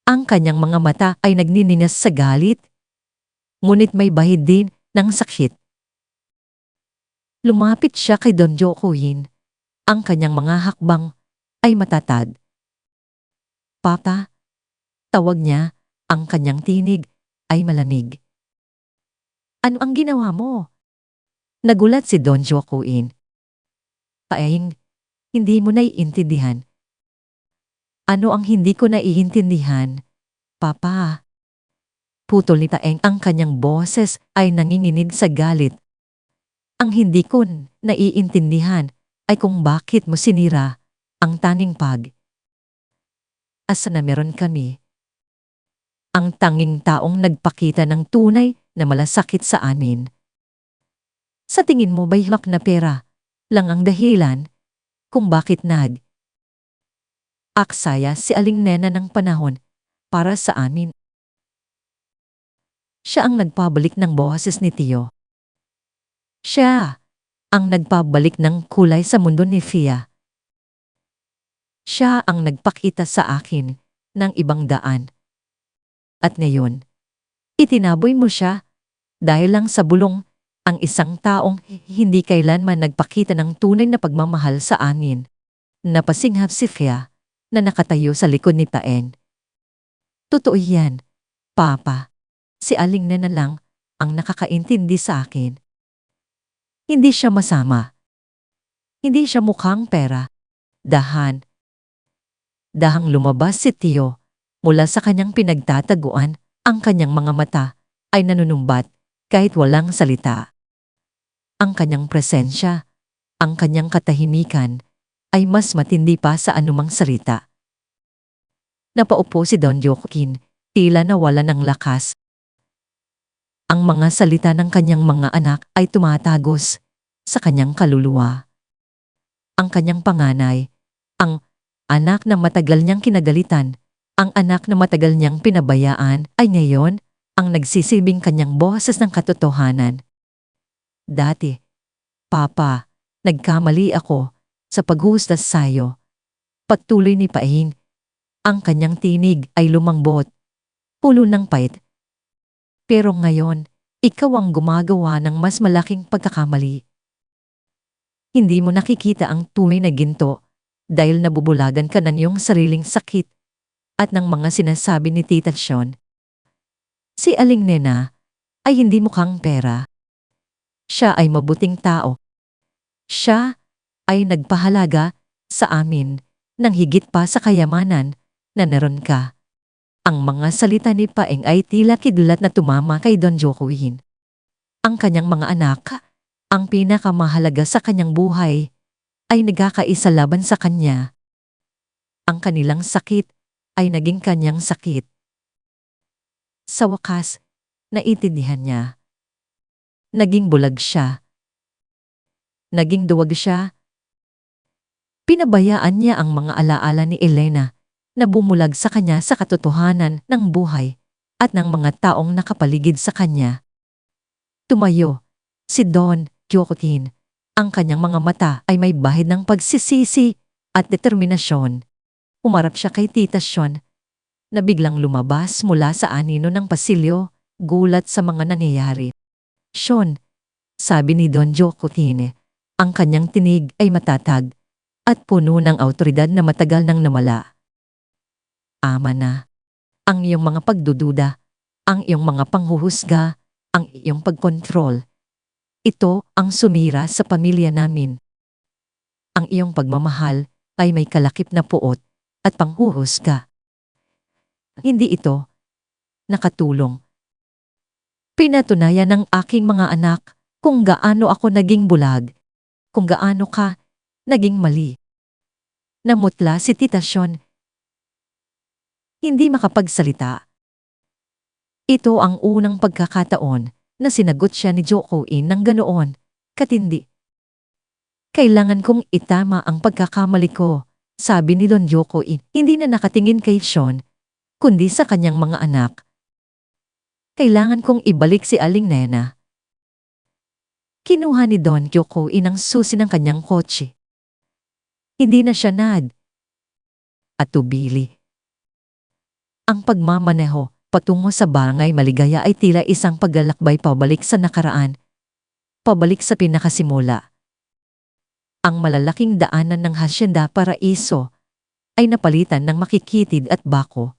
Ang kanyang mga mata ay nagnininas sa galit, ngunit may bahid din ng sakit. Lumapit siya kay Don Joaquin. Ang kanyang mga hakbang ay matatag. Papa, tawag niya, ang kanyang tinig ay malamig. Ano ang ginawa mo? Nagulat si Don Joaquin. Paeng, hindi mo naiintindihan. Ano ang hindi ko naiintindihan, Papa? Putol ni Taeng, ang kanyang boses ay nanginginig sa galit. Ang hindi ko naiintindihan ay kung bakit mo sinira ang tanging asa na meron kami. Ang tanging taong nagpakita ng tunay na malasakit sa amin. Sa tingin mo ba'y hak na pera lang ang dahilan kung bakit aksaya si Aling Nena ng panahon para sa amin? Siya ang nagpabalik ng boses ni Tio. Siya ang nagpabalik ng kulay sa mundo ni Fia. Siya ang nagpakita sa akin ng ibang daan. At ngayon, itinaboy mo siya dahil lang sa bulong ang isang taong hindi kailanman nagpakita ng tunay na pagmamahal sa amin. Napasinghap si Fia na nakatayo sa likod ni Paeng. Totoo yan, Papa. Si Aling na lang ang nakakaintindi sa akin. Hindi siya masama. Hindi siya mukhang pera. Dahang lumabas si Tio mula sa kanyang pinagtataguan, ang kanyang mga mata ay nanunumbat kahit walang salita. Ang kanyang presensya, ang kanyang katahimikan ay mas matindi pa sa anumang salita. Napaupo si Don Joaquin, tila nawala ng lakas. Ang mga salita ng kanyang mga anak ay tumatagos sa kanyang kaluluwa. Ang kanyang panganay, ang anak na matagal niyang kinagalitan, ang anak na matagal niyang pinabayaan ay ngayon ang nagsisilbing kanyang boses ng katotohanan. Dati, Papa, nagkamali ako sa paghusgas sayo. Pagtuloy ni Paeng, ang kanyang tinig ay lumambot, pulo ng pait. Pero ngayon, ikaw ang gumagawa ng mas malaking pagkakamali. Hindi mo nakikita ang tunay na ginto dahil nabubulagan ka ng iyong sariling sakit at ng mga sinasabi ni Tita Sean. Si Aling Nena ay hindi mukhang pera. Siya ay mabuting tao. Siya ay nagpahalaga sa amin ng higit pa sa kayamanan na naroon ka. Ang mga salita ni Paeng ay tila kidlat na tumama kay Don Joaquin. Ang kanyang mga anak, ang pinakamahalaga sa kanyang buhay, ay nagkakaisa laban sa kanya. Ang kanilang sakit ay naging kanyang sakit. Sa wakas, naiintindihan niya. Naging bulag siya. Naging duwag siya. Pinabayaan niya ang mga alaala ni Elena na bumulag sa kanya sa katotohanan ng buhay at ng mga taong nakapaligid sa kanya. Tumayo si Don Joaquin. Ang kanyang mga mata ay may bahid ng pagsisisi at determinasyon. Umarap siya kay Tita Sean na biglang lumabas mula sa anino ng pasilyo, gulat sa mga nangyayari. Sean, sabi ni Don Joaquin, ang kanyang tinig ay matatag at puno ng awtoridad na matagal nang nawala. Ama na. Ang iyong mga pagdududa, ang iyong mga panghuhusga, ang iyong pagkontrol. Ito ang sumira sa pamilya namin. Ang iyong pagmamahal ay may kalakip na puot at panghuhusga. Hindi ito nakatulong. Pinatunayan ng aking mga anak kung gaano ako naging bulag, kung gaano ka naging mali. Namutla si Tita Sean. Hindi makapagsalita. Ito ang unang pagkakataon na sinagot siya ni Joaquin ng ganoon, katindi. Kailangan kong itama ang pagkakamali ko, sabi ni Don Joaquin, hindi na nakatingin kay Sean, kundi sa kanyang mga anak. Kailangan kong ibalik si Aling Nena. Kinuha ni Don Joaquin ang susi ng kanyang kotse. Hindi na siya at tubili. Ang pagmamaneho patungo sa barangay Maligaya ay tila isang paglalakbay pabalik sa nakaraan, pabalik sa pinakasimula. Ang malalaking daanan ng Hacienda Paraiso ay napalitan ng makikitid at bako.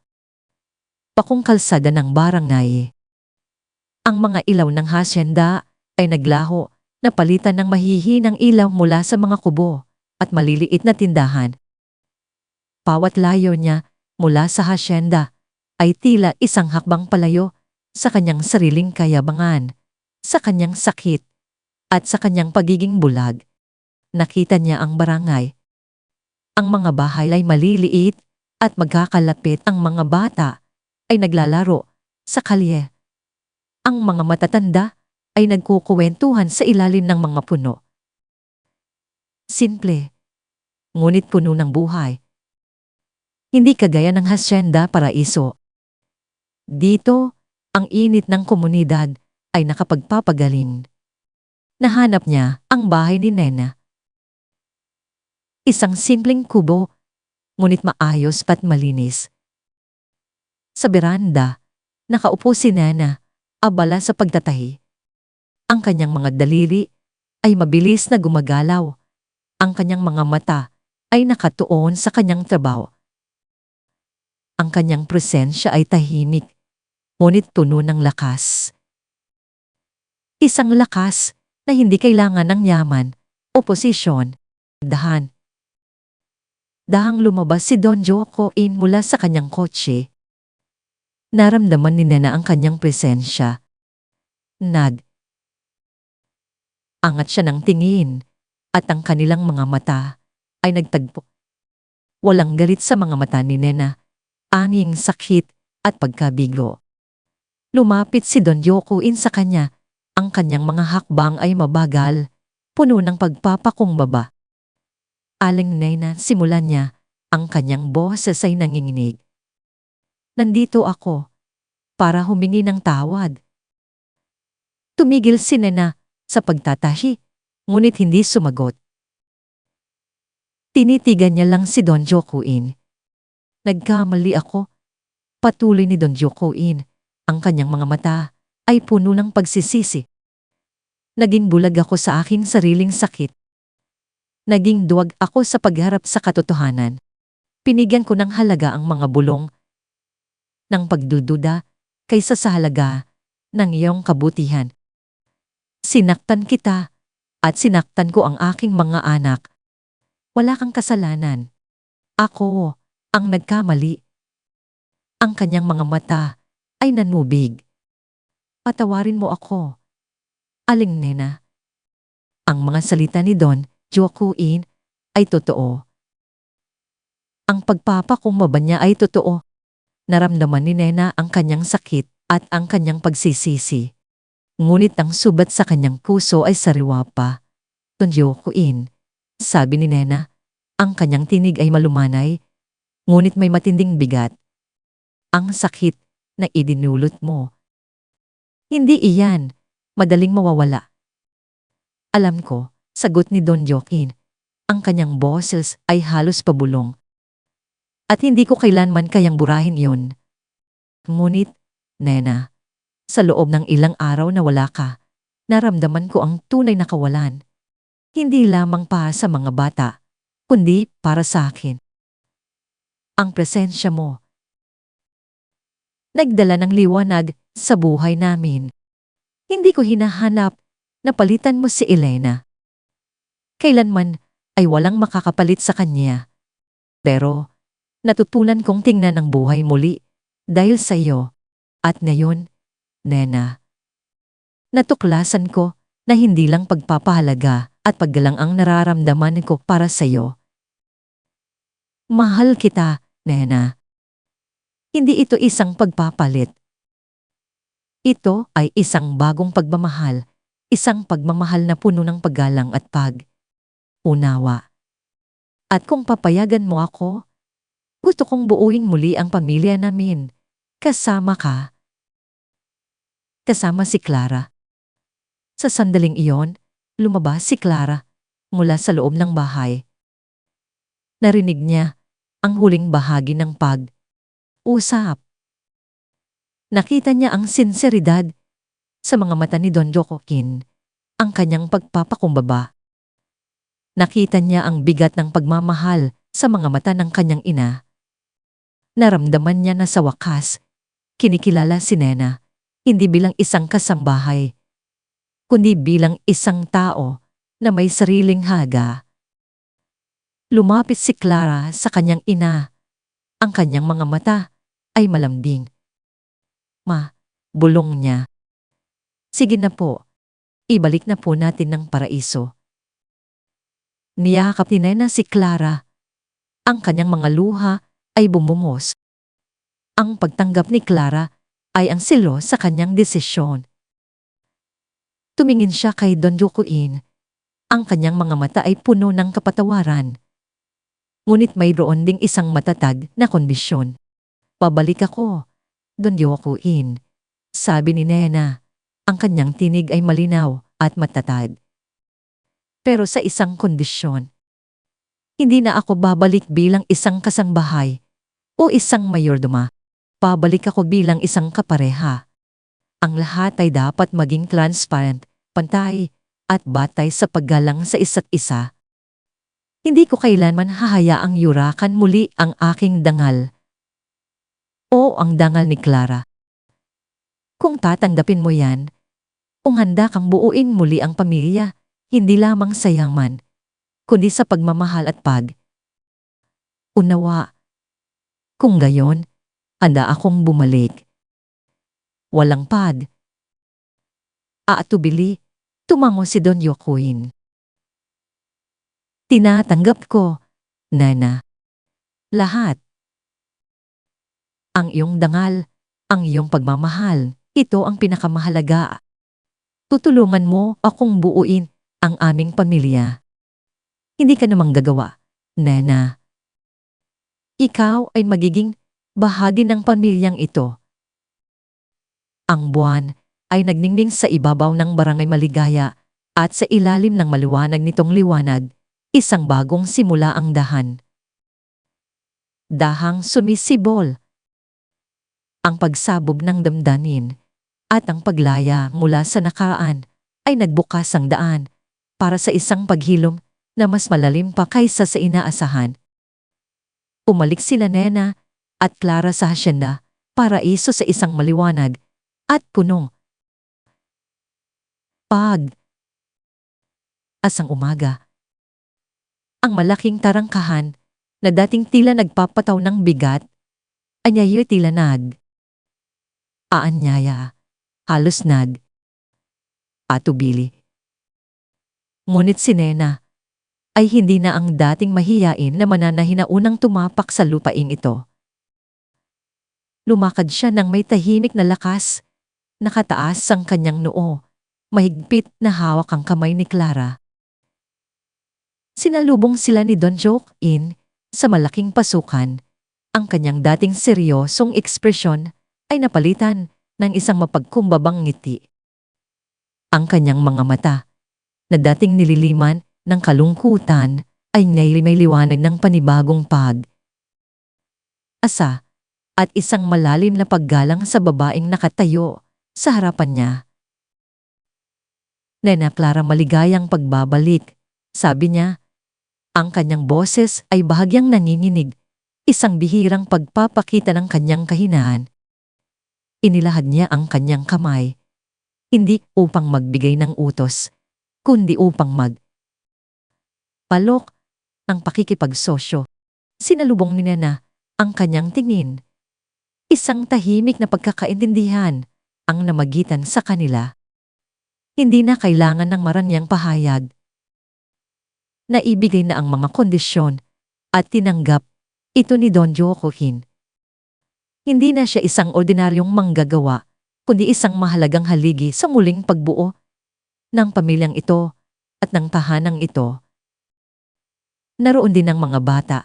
Pakong kalsada ng barangay. Ang mga ilaw ng Hacienda ay naglaho, napalitan ng mahihinang ilaw mula sa mga kubo at maliliit na tindahan. Bawat layo niya mula sa Hacienda ay tila isang hakbang palayo sa kanyang sariling kayabangan, sa kanyang sakit, at sa kanyang pagiging bulag. Nakita niya ang barangay. Ang mga bahay ay maliliit at magkakalapit. Ang mga bata ay naglalaro sa kalye. Ang mga matatanda ay nagkukuwentuhan sa ilalim ng mga puno. Simple, ngunit puno ng buhay. Hindi kagaya ng Hacienda Paraiso. Dito, ang init ng komunidad ay nakapagpapagaling. Nahanap niya ang bahay ni Nena. Isang simpleng kubo ngunit maayos pat malinis. Sa beranda, nakaupo si Nena, abala sa pagtatahi. Ang kanyang mga daliri ay mabilis na gumagalaw. Ang kanyang mga mata ay nakatuon sa kanyang trabaho. Ang kanyang presensya ay tahimik, ngunit puno ng lakas. Isang lakas na hindi kailangan ng yaman o posisyon. Dahang lumabas si Don Joaquin mula sa kanyang kotse. Naramdaman ni Nena ang kanyang presensya. Angat siya ng tingin, at ang kanilang mga mata ay nagtagpo. Walang galit sa mga mata ni Nena, anging sakit at pagkabigo. Lumapit si Don Joaquin sa kanya, ang kanyang mga hakbang ay mabagal, puno ng pagpapakumbaba. Aling Nena, simulan niya, ang kanyang boses ay nanginginig. Nandito ako, para humingi ng tawad. Tumigil si Nena sa pagtatahi, ngunit hindi sumagot. Tinitigan niya lang si Don Joaquin. Nagkamali ako. Patuloy ni Don Joaquin, ang kanyang mga mata ay puno ng pagsisisi. Naging bulag ako sa aking sariling sakit. Naging duwag ako sa pagharap sa katotohanan. Pinigyan ko ng halaga ang mga bulong ng pagdududa kaysa sa halaga ng iyong kabutihan. Sinaktan kita at sinaktan ko ang aking mga anak. Wala kang kasalanan. Ako ang nagkamali. Ang kanyang mga mata ay nanubig. Patawarin mo ako, Aling Nena. Ang mga salita ni Don Joaquin ay totoo. Ang pagpapakumbaba niya ay totoo. Naramdaman ni Nena ang kanyang sakit at ang kanyang pagsisisi. Ngunit ang subat sa kanyang puso ay sariwa pa. Don Joaquin, sabi ni Nena, ang kanyang tinig ay malumanay, ngunit may matinding bigat. Ang sakit na idinulot mo. Hindi iyan madaling mawawala. Alam ko, sagot ni Don Joaquin. Ang kanyang boses ay halos pabulong. At hindi ko kailanman kayang burahin yon. Ngunit, Nena, sa loob ng ilang araw na wala ka, naramdaman ko ang tunay na kawalan. Hindi lamang pa sa mga bata, kundi para sa akin. Ang presensya mo nagdala ng liwanag sa buhay namin. Hindi ko hinahanap na palitan mo si Elena. Kailanman ay walang makakapalit sa kanya. Pero natutunan kong tingnan ang buhay muli dahil sa iyo. At ngayon, Nena, natuklasan ko na hindi lang pagpapahalaga at paggalang ang nararamdaman ko para sa iyo. Mahal kita, Nena. Hindi ito isang pagpapalit. Ito ay isang bagong pagmamahal, isang pagmamahal na puno ng paggalang at pag-unawa. At kung papayagan mo ako, gusto kong buuin muli ang pamilya namin. Kasama ka. Kasama si Clara. Sa sandaling iyon, lumabas si Clara mula sa loob ng bahay. Narinig niya ang huling bahagi ng pag-usap. Nakita niya ang sinseridad sa mga mata ni Don Joaquin, ang kanyang pagpapakumbaba. Nakita niya ang bigat ng pagmamahal sa mga mata ng kanyang ina. Naramdaman niya na sa wakas, kinikilala si Nena, hindi bilang isang kasambahay, kundi bilang isang tao na may sariling halaga. Lumapit si Clara sa kanyang ina. Ang kanyang mga mata ay malambing. Ma, bulong niya. Sige na po, ibalik na po natin ng paraiso. Niyakap ni Nena si Clara. Ang kanyang mga luha ay bumungos. Ang pagtanggap ni Clara ay ang silo sa kanyang desisyon. Tumingin siya kay Don Joaquin. Ang kanyang mga mata ay puno ng kapatawaran. Ngunit mayroon ding isang matatag na kondisyon. Pabalik ako, Don Joaquin, sabi ni Nena. Ang kanyang tinig ay malinaw at matatag. Pero sa isang kondisyon. Hindi na ako babalik bilang isang kasangbahay o isang mayordoma. Babalik ako bilang isang kapareha. Ang lahat ay dapat maging transparent, pantay, at batay sa paggalang sa isa't isa. Hindi ko kailanman hahayaang yurakan muli ang aking dangal o ang dangal ni Clara. Kung tatanggapin mo yan, kung handa kang buuin muli ang pamilya, hindi lamang sa yaman, kundi sa pagmamahal at unawa. Kung gayon, handa akong bumalik. Walang aatubili, tumango si Don Yokuin. Tinatanggap ko, Nana. Lahat. Ang iyong dangal, ang iyong pagmamahal, ito ang pinakamahalaga. Tutulungan mo akong buuin ang aming pamilya. Hindi ka namang gagawa, Nana. Ikaw ay magiging bahagi ng pamilyang ito. Ang buwan ay nagningning sa ibabaw ng barangay Maligaya at sa ilalim ng maliwanag nitong liwanag, isang bagong simula ang dahan. Dahang sumisibol. Ang pagsabog ng damdamin at ang paglaya mula sa nakaraan ay nagbukas ang daan para sa isang paghilom na mas malalim pa kaysa sa inaasahan. Umalik sila Nena at Clara sa hasyenda, paraiso sa isang maliwanag at punong asang umaga. Ang malaking tarangkahan na dating tila nagpapataw ng bigat, anyayo'y tila aanyaya, halos atubili. Ngunit si Nena ay hindi na ang dating mahiyain na mananahin na unang tumapak sa lupaing ito. Lumakad siya ng may tahimik na lakas, nakataas ang kanyang noo, mahigpit na hawak ang kamay ni Clara. Sinalubong sila ni Don Joaquin sa malaking pasukan. Ang kanyang dating seryosong ekspresyon ay napalitan ng isang mapagkumbabang ngiti. Ang kanyang mga mata, na dating nililiman ng kalungkutan, ay ngayon may liwanag ng panibagong asa at isang malalim na paggalang sa babaeng nakatayo sa harapan niya. Nena Clara, maligayang pagbabalik, sabi niya. Ang kanyang boses ay bahagyang nanginginig, isang bihirang pagpapakita ng kanyang kahinaan. Inilahad niya ang kanyang kamay, hindi upang magbigay ng utos, kundi upang palok ng pakikipagsosyo. Sinalubong ni Nena ang kanyang tingin. Isang tahimik na pagkakaintindihan ang namagitan sa kanila. Hindi na kailangan ng maranyang pahayag. Naibigay na ang mga kondisyon at tinanggap ito ni Don Joaquin. Hindi na siya isang ordinaryong manggagawa, kundi isang mahalagang haligi sa muling pagbuo ng pamilyang ito at ng tahanang ito. Naroon din ang mga bata,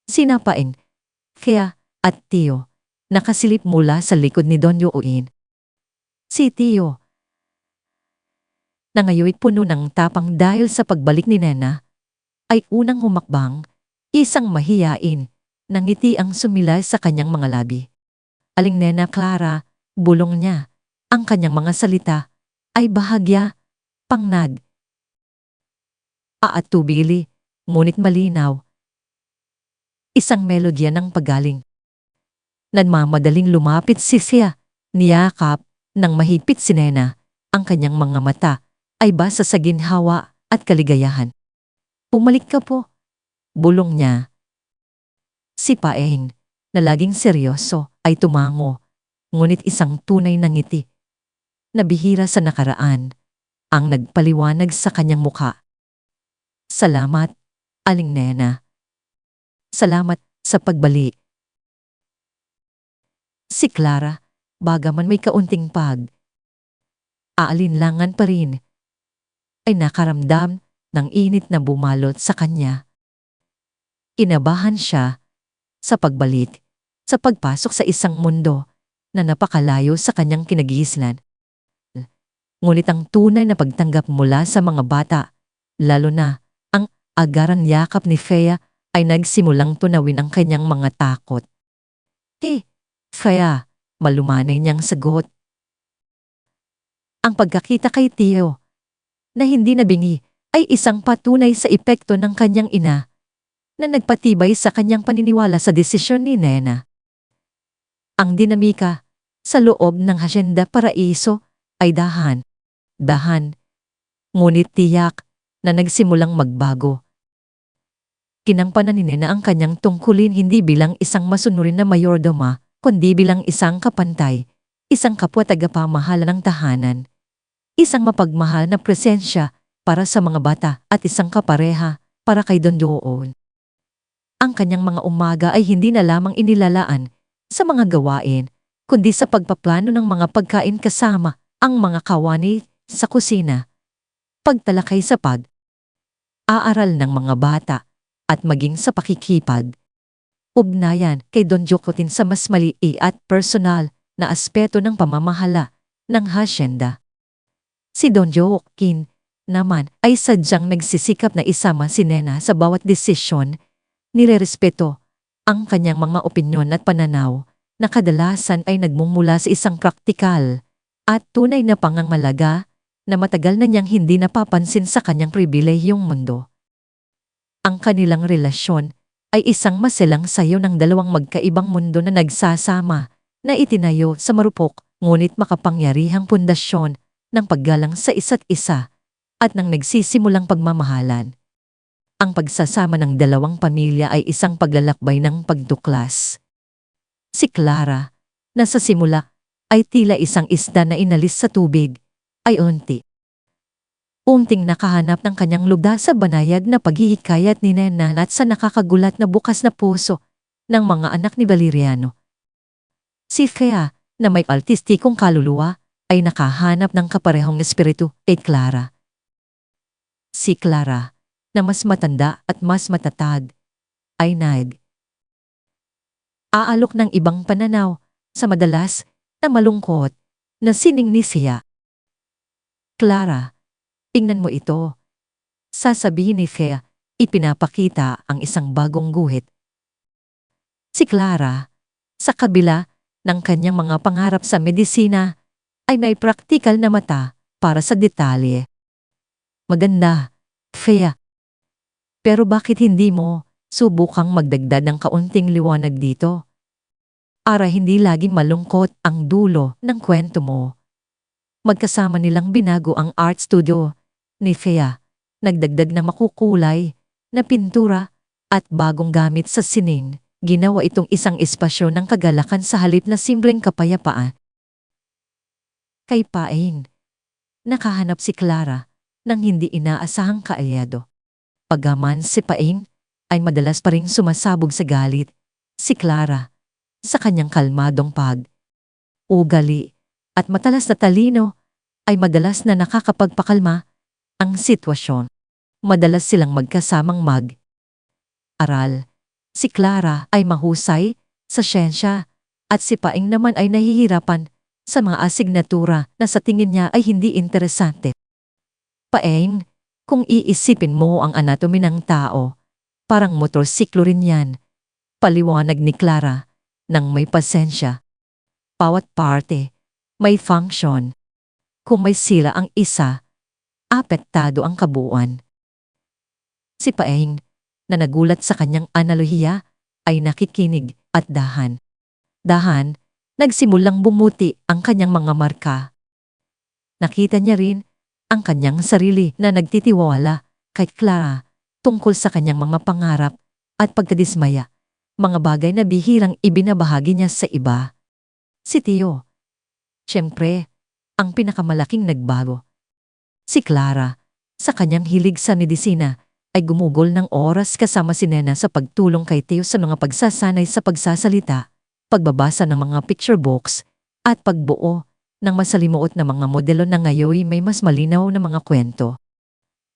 sina Paeng, Kea at Tio, nakasilip mula sa likod ni Don Joaquin. Si Tio, na ngayo'y puno ng tapang dahil sa pagbalik ni Nena, ay unang humakbang, isang mahiyain, nang ngiti ang sumilay sa kanyang mga labi. Aling Nena Clara, bulong niya, ang kanyang mga salita ay bahagya, aatubili, ngunit malinaw. Isang melodya ng pagaling. Nagmamadaling lumapit si Sia, niyakap, nang mahigpit si Nena, ang kanyang mga mata ay basa sa ginhawa at kaligayahan. Pumalik ka po, bulong niya. Si Paeng, na laging seryoso, ay tumango, ngunit isang tunay na ngiti, na bihira sa nakaraan, ang nagpaliwanag sa kanyang mukha. Salamat, Aling Nena. Salamat sa pagbalik. Si Clara, bagaman may kaunting aalinlangan pa rin, ay nakaramdam ng init na bumalot sa kanya. Inabahan siya sa pagbalik, sa pagpasok sa isang mundo na napakalayo sa kanyang kinagislan. Ngunit ang tunay na pagtanggap mula sa mga bata, lalo na ang agarang yakap ni Fea ay nagsimulang tunawin ang kanyang mga takot. Kaya malumanay niyang sagot. Ang pagkakita kay Tio na hindi nabingi ay isang patunay sa epekto ng kanyang ina na nagpatibay sa kanyang paniniwala sa desisyon ni Nena. Ang dinamika sa loob ng Hacienda Paraiso ay dahan, ngunit tiyak na nagsimulang magbago. Kinampanan ni Nena ang kanyang tungkulin hindi bilang isang masunurin na mayordoma, kundi bilang isang kapantay, isang kapwa tagapamahala ng tahanan, isang mapagmahal na presensya para sa mga bata at isang kapareha para kay Don Joon. Ang kanyang mga umaga ay hindi na lamang inilalaan sa mga gawain, kundi sa pagpaplano ng mga pagkain kasama ang mga kawani sa kusina, pagtalakay sa aaral ng mga bata, at maging sa pakikipag-ugnayan kay Don Jokotin sa mas maliit at personal na aspeto ng pamamahala ng hacienda. Si Don Joaquin naman ay sadyang nagsisikap na isama si Nena sa bawat desisyon, nirerespeto ang kanyang mga opinyon at pananaw na kadalasan ay nagmumula sa isang praktikal at tunay na pangangalaga na matagal na niyang hindi napapansin sa kanyang pribilehiyong mundo. Ang kanilang relasyon ay isang maselang sayo ng dalawang magkaibang mundo na nagsasama na itinayo sa marupok ngunit makapangyarihang pundasyon ng paggalang sa isa't isa at ng nagsisimulang pagmamahalan. Ang pagsasama ng dalawang pamilya ay isang paglalakbay ng pagtuklas. Si Clara, na sa simula ay tila isang isda na inalis sa tubig, ay unting nakahanap ng kanyang lugda sa banayad na paghihikayat ni Nena at sa nakakagulat na bukas na puso ng mga anak ni Valeriano. Si Kaya, na may artistikong kaluluwa, ay nakahanap ng kaparehong espiritu kay Clara. Si Clara, na mas matanda at mas matatag, ay aalok ng ibang pananaw sa madalas na malungkot na sining ni Sia. Clara, tingnan mo ito. Sasabihin ni Thea, ipinapakita ang isang bagong guhit. Si Clara, sa kabila ng kanyang mga pangarap sa medisina, ay may praktikal na mata para sa detalye. Maganda, Thea. Pero bakit hindi mo subukang magdagdag ng kaunting liwanag dito? Para hindi laging malungkot ang dulo ng kwento mo. Magkasama nilang binago ang art studio ni Thea, nagdagdag na makukulay na pintura at bagong gamit sa sining, ginawa itong isang espasyo ng kagalakan sa halip na simpleng kapayapaan. Kay Paing, nakahanap si Clara ng hindi inaasahang kaalyado. Pagaman si Paing ay madalas pa ring sumasabog sa galit, si Clara, sa kanyang kalmadong ugali at matalas na talino, ay madalas na nakakapagpakalma ang sitwasyon. Madalas silang magkasamang aral. Si Clara ay mahusay sa siyensya at si Paing naman ay nahihirapan sa mga asignatura na sa tingin niya ay hindi interesante. Paing, kung iisipin mo ang anatomy ng tao, parang motorsiklo rin yan. Paliwanag ni Clara nang may pasensya. Bawat parte may function. Kung may sila ang isa, apektado ang kabuuan. Si Paeng, na nagulat sa kanyang analohiya, ay nakikinig at dahan, nagsimulang bumuti ang kanyang mga marka. Nakita niya rin ang kanyang sarili na nagtitiwala kay Clara tungkol sa kanyang mga pangarap at pagkadismaya, mga bagay na bihirang ibinabahagi niya sa iba. Si Tio, siyempre, ang pinakamalaking nagbago. Si Clara, sa kanyang hilig sa medisina, ay gumugol ng oras kasama si Nena sa pagtulong kay Teo sa mga pagsasanay sa pagsasalita, pagbabasa ng mga picture books, at pagbuo ng masalimuot na mga modelo na ngayon may mas malinaw na mga kwento.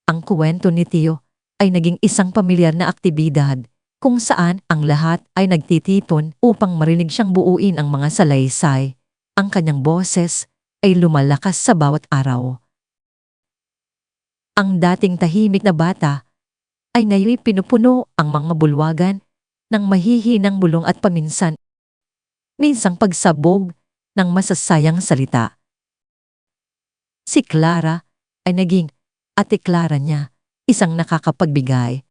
Ang kwento ni Teo ay naging isang pamilyar na aktibidad kung saan ang lahat ay nagtitipon upang marinig siyang buuin ang mga salaysay. Ang kanyang boses ay lumalakas sa bawat araw. Ang dating tahimik na bata ay ngayon pinupuno ang mga bulwagan ng mahihinang bulong at minsang pagsabog ng masasayang salita. Si Clara ay naging Ate Clara niya, isang nakakapagbigay,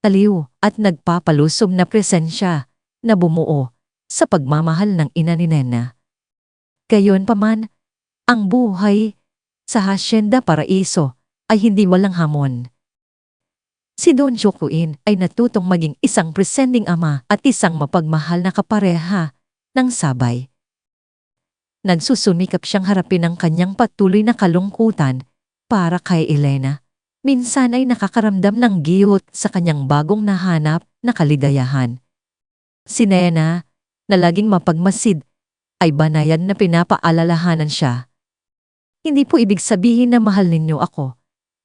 taliw at nagpapalusob na presensya na bumuo sa pagmamahal ng ina ni Nena. Gayunpaman, ang buhay sa Hacienda Paraiso ay hindi walang hamon. Si Don Joaquin ay natutong maging isang presending ama at isang mapagmahal na kapareha ng sabay. Nagsusumikap siyang harapin ang kanyang patuloy na kalungkutan para kay Elena. Minsan ay nakakaramdam ng giyot sa kanyang bagong nahanap na kaligayahan. Si Nena, na laging mapagmasid, ay banayan na pinapaalalahanan siya. Hindi po ibig sabihin na mahal ninyo ako,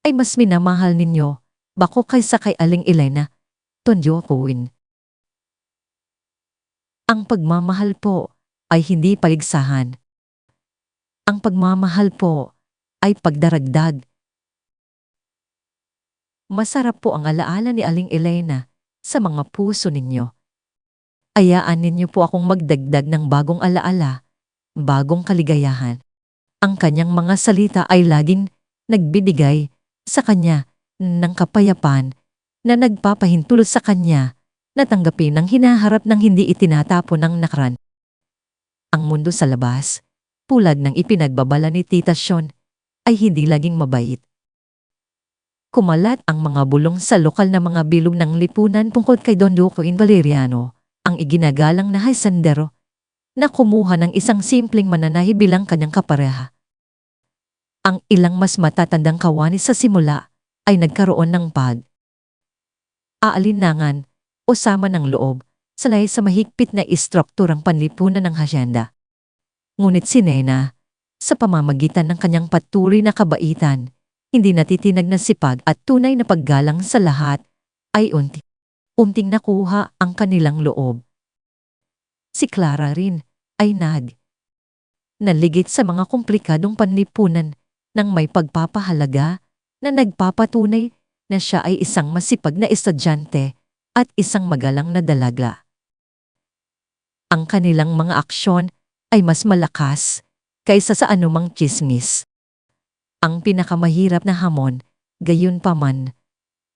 ay mas minamahal ninyo bako kaysa kay Aling Elena, Don Joaquin. Ang pagmamahal po ay hindi paligsahan. Ang pagmamahal po ay pagdaragdag. Masarap po ang alaala ni Aling Elena sa mga puso ninyo. Hayaan ninyo po akong magdagdag ng bagong alaala, bagong kaligayahan. Ang kanyang mga salita ay laging nagbibigay sa kanya ng kapayapaan na nagpapahintulot sa kanya na tanggapin ang hinaharap ng hindi itinatapon ng nakaraan. Ang mundo sa labas, tulad ng ipinagbabala ni Tita Sean, ay hindi laging mabait. Kumalat ang mga bulong sa lokal na mga bilog ng lipunan tungkol kay Don Joaquin Valeriano, ang iginagalang na hasendero, na kumuha ng isang simpleng mananahi bilang kanyang kapareha. Ang ilang mas matatandang kawani sa simula ay nagkaroon ng aalinlangan o sama ng loob salay sa mahigpit na istrukturang panlipunan ng hacienda. Ngunit si Nena, sa pamamagitan ng kanyang patuloy na kabaitan, hindi natitinag na sipag at tunay na paggalang sa lahat, ay unting nakuha ang kanilang loob. Si Clara rin ay naligid sa mga komplikadong panlipunan ng may pagpapahalaga na nagpapatunay na siya ay isang masipag na estudyante at isang magalang na dalaga. Ang kanilang mga aksyon ay mas malakas kaysa sa anumang tsismis. Ang pinakamahirap na hamon, gayunpaman,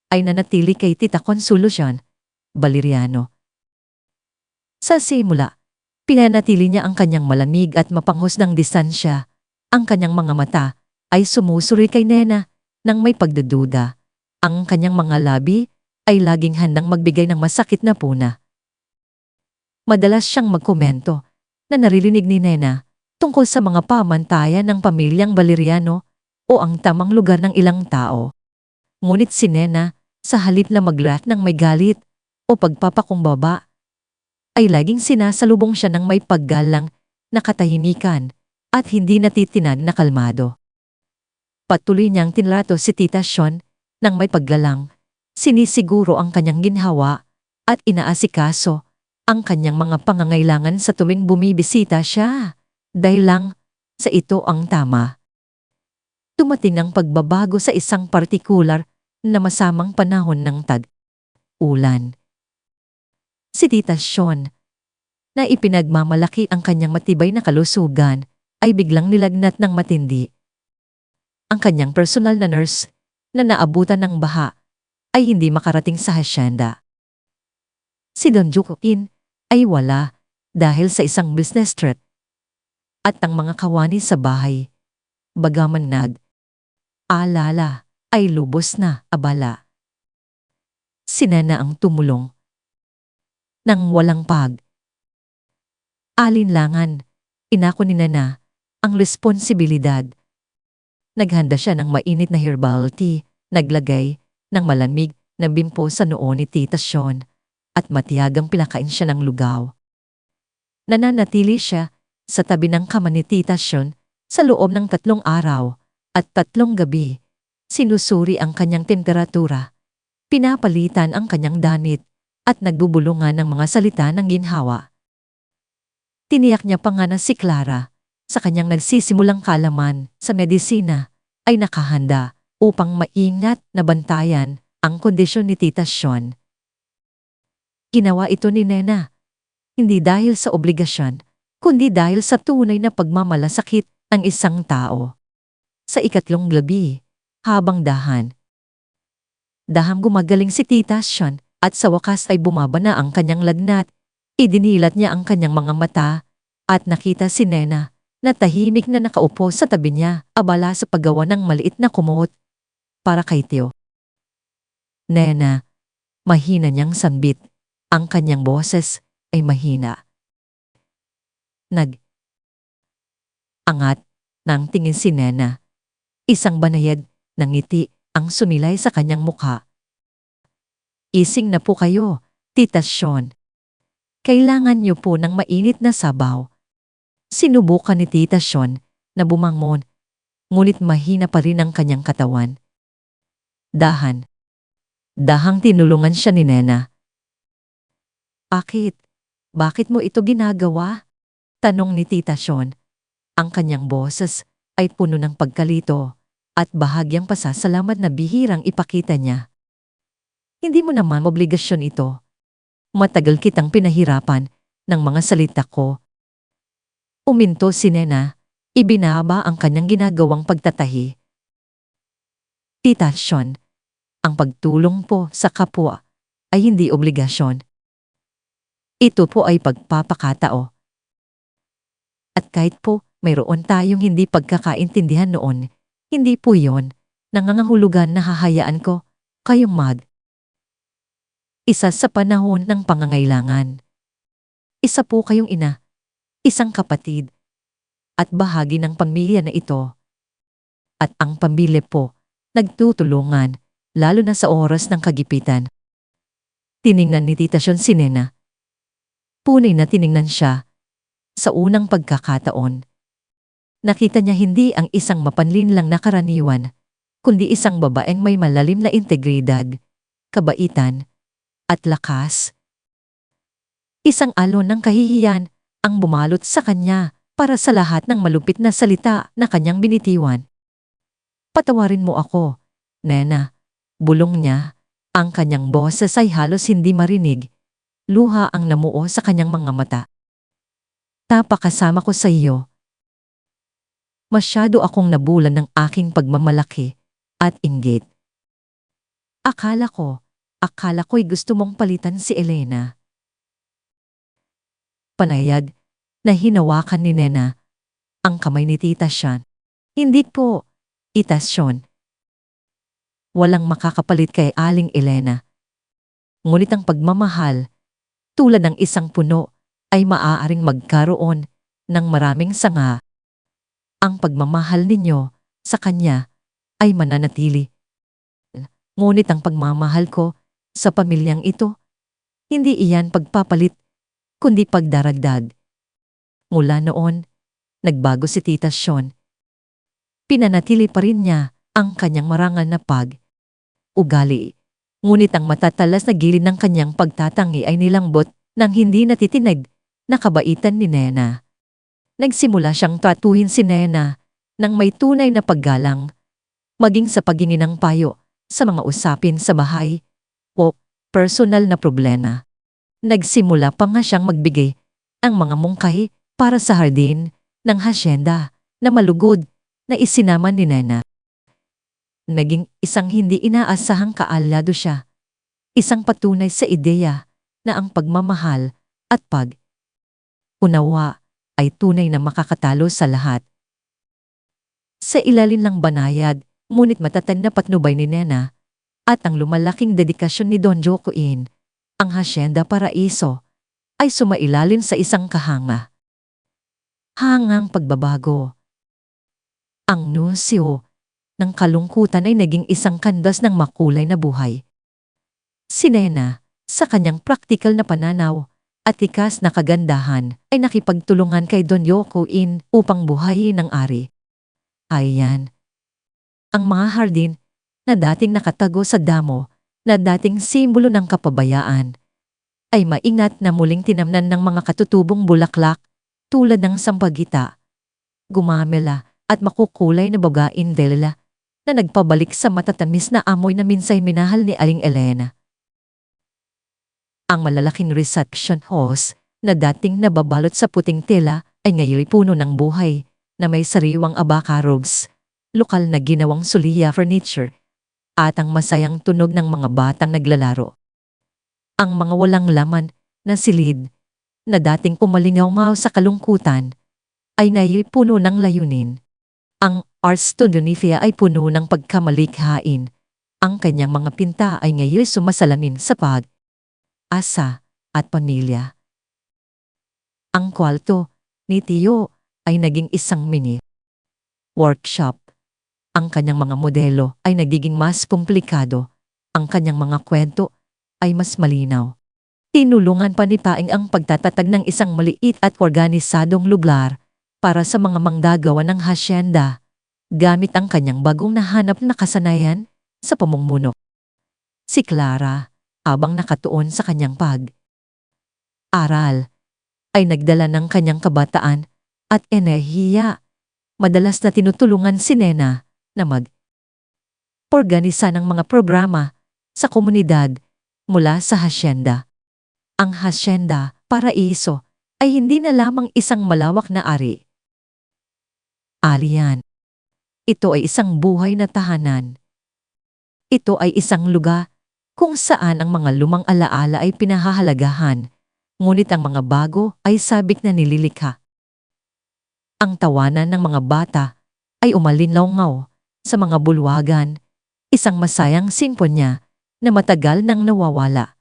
ay nanatili kay Tita Consolacion Valeriano. Sa simula, pinanatili niya ang kanyang malamig at mapanghusgang distansya. Ang kanyang mga mata ay sumusuri kay Nena nang may pagdududa. Ang kanyang mga labi ay laging handang magbigay ng masakit na puna. Madalas siyang magkomento na naririnig ni Nena tungkol sa mga pamantayan ng pamilyang Valeriano o ang tamang lugar ng ilang tao. Ngunit si Nena, sa halip na maglat ng may galit o pagpapakumbaba, ay laging sinasalubong siya ng may paggalang na katahimikan at hindi natitinag na kalmado. Patuloy niyang tinrato si Tita Sean ng may paggalang, sinisiguro ang kanyang ginhawa at inaasikaso ang kanyang mga pangangailangan sa tuwing bumibisita siya, dahil lang sa ito ang tama. Dumating ang pagbabago sa isang partikular na masamang panahon ng tag-ulan. Si Tita Sean, na ipinagmamalaki ang kanyang matibay na kalusugan, ay biglang nilagnat ng matindi. Ang kanyang personal na nurse na naabutan ng baha ay hindi makarating sa hacienda. Si Don Joaquin ay wala dahil sa isang business trip at ang mga kawani sa bahay, bagaman alala, ay lubos na abala. Si Nena ang tumulong. Nang walang alinlangan, inako ni Nena ang responsibilidad. Naghanda siya ng mainit na herbal tea, naglagay ng malamig na bimpo sa noo ni Tita Sean at matiyagang pinakain siya ng lugaw. Nananatili siya sa tabi ng kama ni Tita Sean sa loob ng 3 araw at 3 gabi. Sinusuri ang kanyang temperatura, pinapalitan ang kanyang damit at nagbubulungan ng mga salita ng ginhawa. Tiniyak niya pa nga na si Clara, sa kanyang nagsisimulang kaalaman sa medisina, ay nakahanda upang maingat na bantayan ang kondisyon ni Tita Sean. Ginawa ito ni Nena, hindi dahil sa obligasyon, kundi dahil sa tunay na pagmamalasakit ng isang tao. Sa ikatlong gabi, habang dahang gumagaling si Tita Sean at sa wakas ay bumaba na ang kanyang lagnat, idinilat niya ang kanyang mga mata at nakita si Nena na tahimik na nakaupo sa tabi niya, abala sa paggawa ng maliit na kumot para kay Tio. Nena, mahina niyang sambit. Ang kanyang boses ay mahina. Angat ng tingin si Nena. Isang banayad na ngiti ang sumilay sa kanyang mukha. Ising na po kayo, Tita Sean. Kailangan niyo po ng mainit na sabaw. Sinubukan ni Tita Sean na bumangon, ngunit mahina pa rin ang kanyang katawan. Dahang tinulungan siya ni Nena. Bakit mo ito ginagawa? Tanong ni Tita Sean. Ang kanyang boses ay puno ng pagkalito at bahagyang pasasalamat na bihirang ipakita niya. Hindi mo naman obligasyon ito. Matagal kitang pinahirapan ng mga salita ko. Uminto si Nena, ibinaba ang kanyang ginagawang pagtatahi. Tita Sean, ang pagtulong po sa kapwa ay hindi obligasyon. Ito po ay pagpapakatao. At kahit po mayroon tayong hindi pagkakaintindihan noon, hindi po yon nangangahulugan na hahayaan ko kayong isa sa panahon ng pangangailangan. Isa po kayong ina, isang kapatid, at bahagi ng pamilya na ito. At ang pamilya po, nagtutulungan, lalo na sa oras ng kagipitan. Tiningnan ni Tita Sean si Nena. Punay na tiningnan siya. Sa unang pagkakataon, nakita niya hindi ang isang mapanlinlang na karaniwan, kundi isang babaeng may malalim na integridad, kabaitan, at lakas. Isang alon ng kahihiyan ang bumalot sa kanya para sa lahat ng malupit na salita na kanyang binitiwan. Patawarin mo ako, Nena. Bulong niya, ang kanyang boses ay halos hindi marinig. Luha ang namuo sa kanyang mga mata. Tapakasama ko sa iyo. Masyado akong nabulan ng aking pagmamalaki at inggit. Akala ko'y gusto mong palitan si Elena. Panayag na hinawakan ni Nena ang kamay ni Tita Sean. Hindi po, Tita Sean. Walang makakapalit kay Aling Elena. Ngunit ang pagmamahal, tulad ng isang puno, ay maaaring magkaroon ng maraming sanga. Ang pagmamahal ninyo sa kanya ay mananatili. Ngunit ang pagmamahal ko sa pamilyang ito, hindi iyan pagpapalit, kundi pagdaragdag. Mula noon, nagbago si Tita Sean. Pinanatili pa rin niya ang kanyang marangal na ugali. Ngunit ang matatalas na gilid ng kanyang pagtatangi ay nilambot ng hindi natitinig na kabaitan ni Nena. Nagsimula siyang tratuhin si Nena ng may tunay na paggalang, maging sa paghingi ng payo sa mga usapin sa bahay o personal na problema. Nagsimula pa nga siyang magbigay ang mga mungkahi para sa hardin ng hasyenda na malugod na isinama ni Nena. Naging isang hindi inaasahang kaalyado siya, isang patunay sa ideya na ang pagmamahal at pag-unawa ay tunay na makakatalo sa lahat. Sa ilalim ng banayad, ngunit matatag na patnubay ni Nena at ang lumalaking dedikasyon ni Don Joaquin, ang Hacienda Paraiso ay sumailalim sa isang hangang pagbabago. Ang nuncio ng kalungkutan ay naging isang kandas ng makulay na buhay. Si Nena, sa kanyang praktikal na pananaw at likas na kagandahan, ay nakipagtulungan kay Don Joaquin upang buhayin ang ari. Ayan, ang mga hardin na dating nakatago sa damo, na dating simbolo ng kapabayaan, ay maingat na muling tinamnan ng mga katutubong bulaklak tulad ng sampagita, gumamela at makukulay na bagain vela na nagpabalik sa matatamis na amoy na minsay minahal ni Aling Elena. Ang malalaking reception house na dating nababalot sa puting tela ay ngayon puno ng buhay na may sariwang abaka robes, lokal na ginawang suliya furniture, at ang masayang tunog ng mga batang naglalaro. Ang mga walang laman na silid na dating pumalingaw-ngaw sa kalungkutan ay ngayon puno ng layunin. Ang art studio ni Fia ay puno ng pagkamalikhain. Ang kanyang mga pinta ay ngayon sumasalamin sa pag-asa at pamilya. Ang kwarto ni Tio ay naging isang mini workshop. Ang kanyang mga modelo ay nagiging mas komplikado. Ang kanyang mga kwento ay mas malinaw. Tinulungan pa ni Paing ang pagtatatag ng isang maliit at organisadong lugar para sa mga manggagawa ng hasyenda, gamit ang kanyang bagong nahanap na kasanayan sa pamumuno. Si Clara, habang nakatuon sa kanyang pag-aral, ay nagdala ng kanyang kabataan at enerhiya. Madalas na tinutulungan si Nena na mag-organisa ng mga programa sa komunidad mula sa hasyenda. Ang hasyenda, Paraiso, ay hindi na lamang isang malawak na ari-arian. Ito ay isang buhay na tahanan. Ito ay isang lugar kung saan ang mga lumang alaala ay pinahahalagahan, ngunit ang mga bago ay sabik na nililikha. Ang tawanan ng mga bata ay umalinlaw-ngaw sa mga bulwagan, isang masayang simponya na matagal nang nawawala.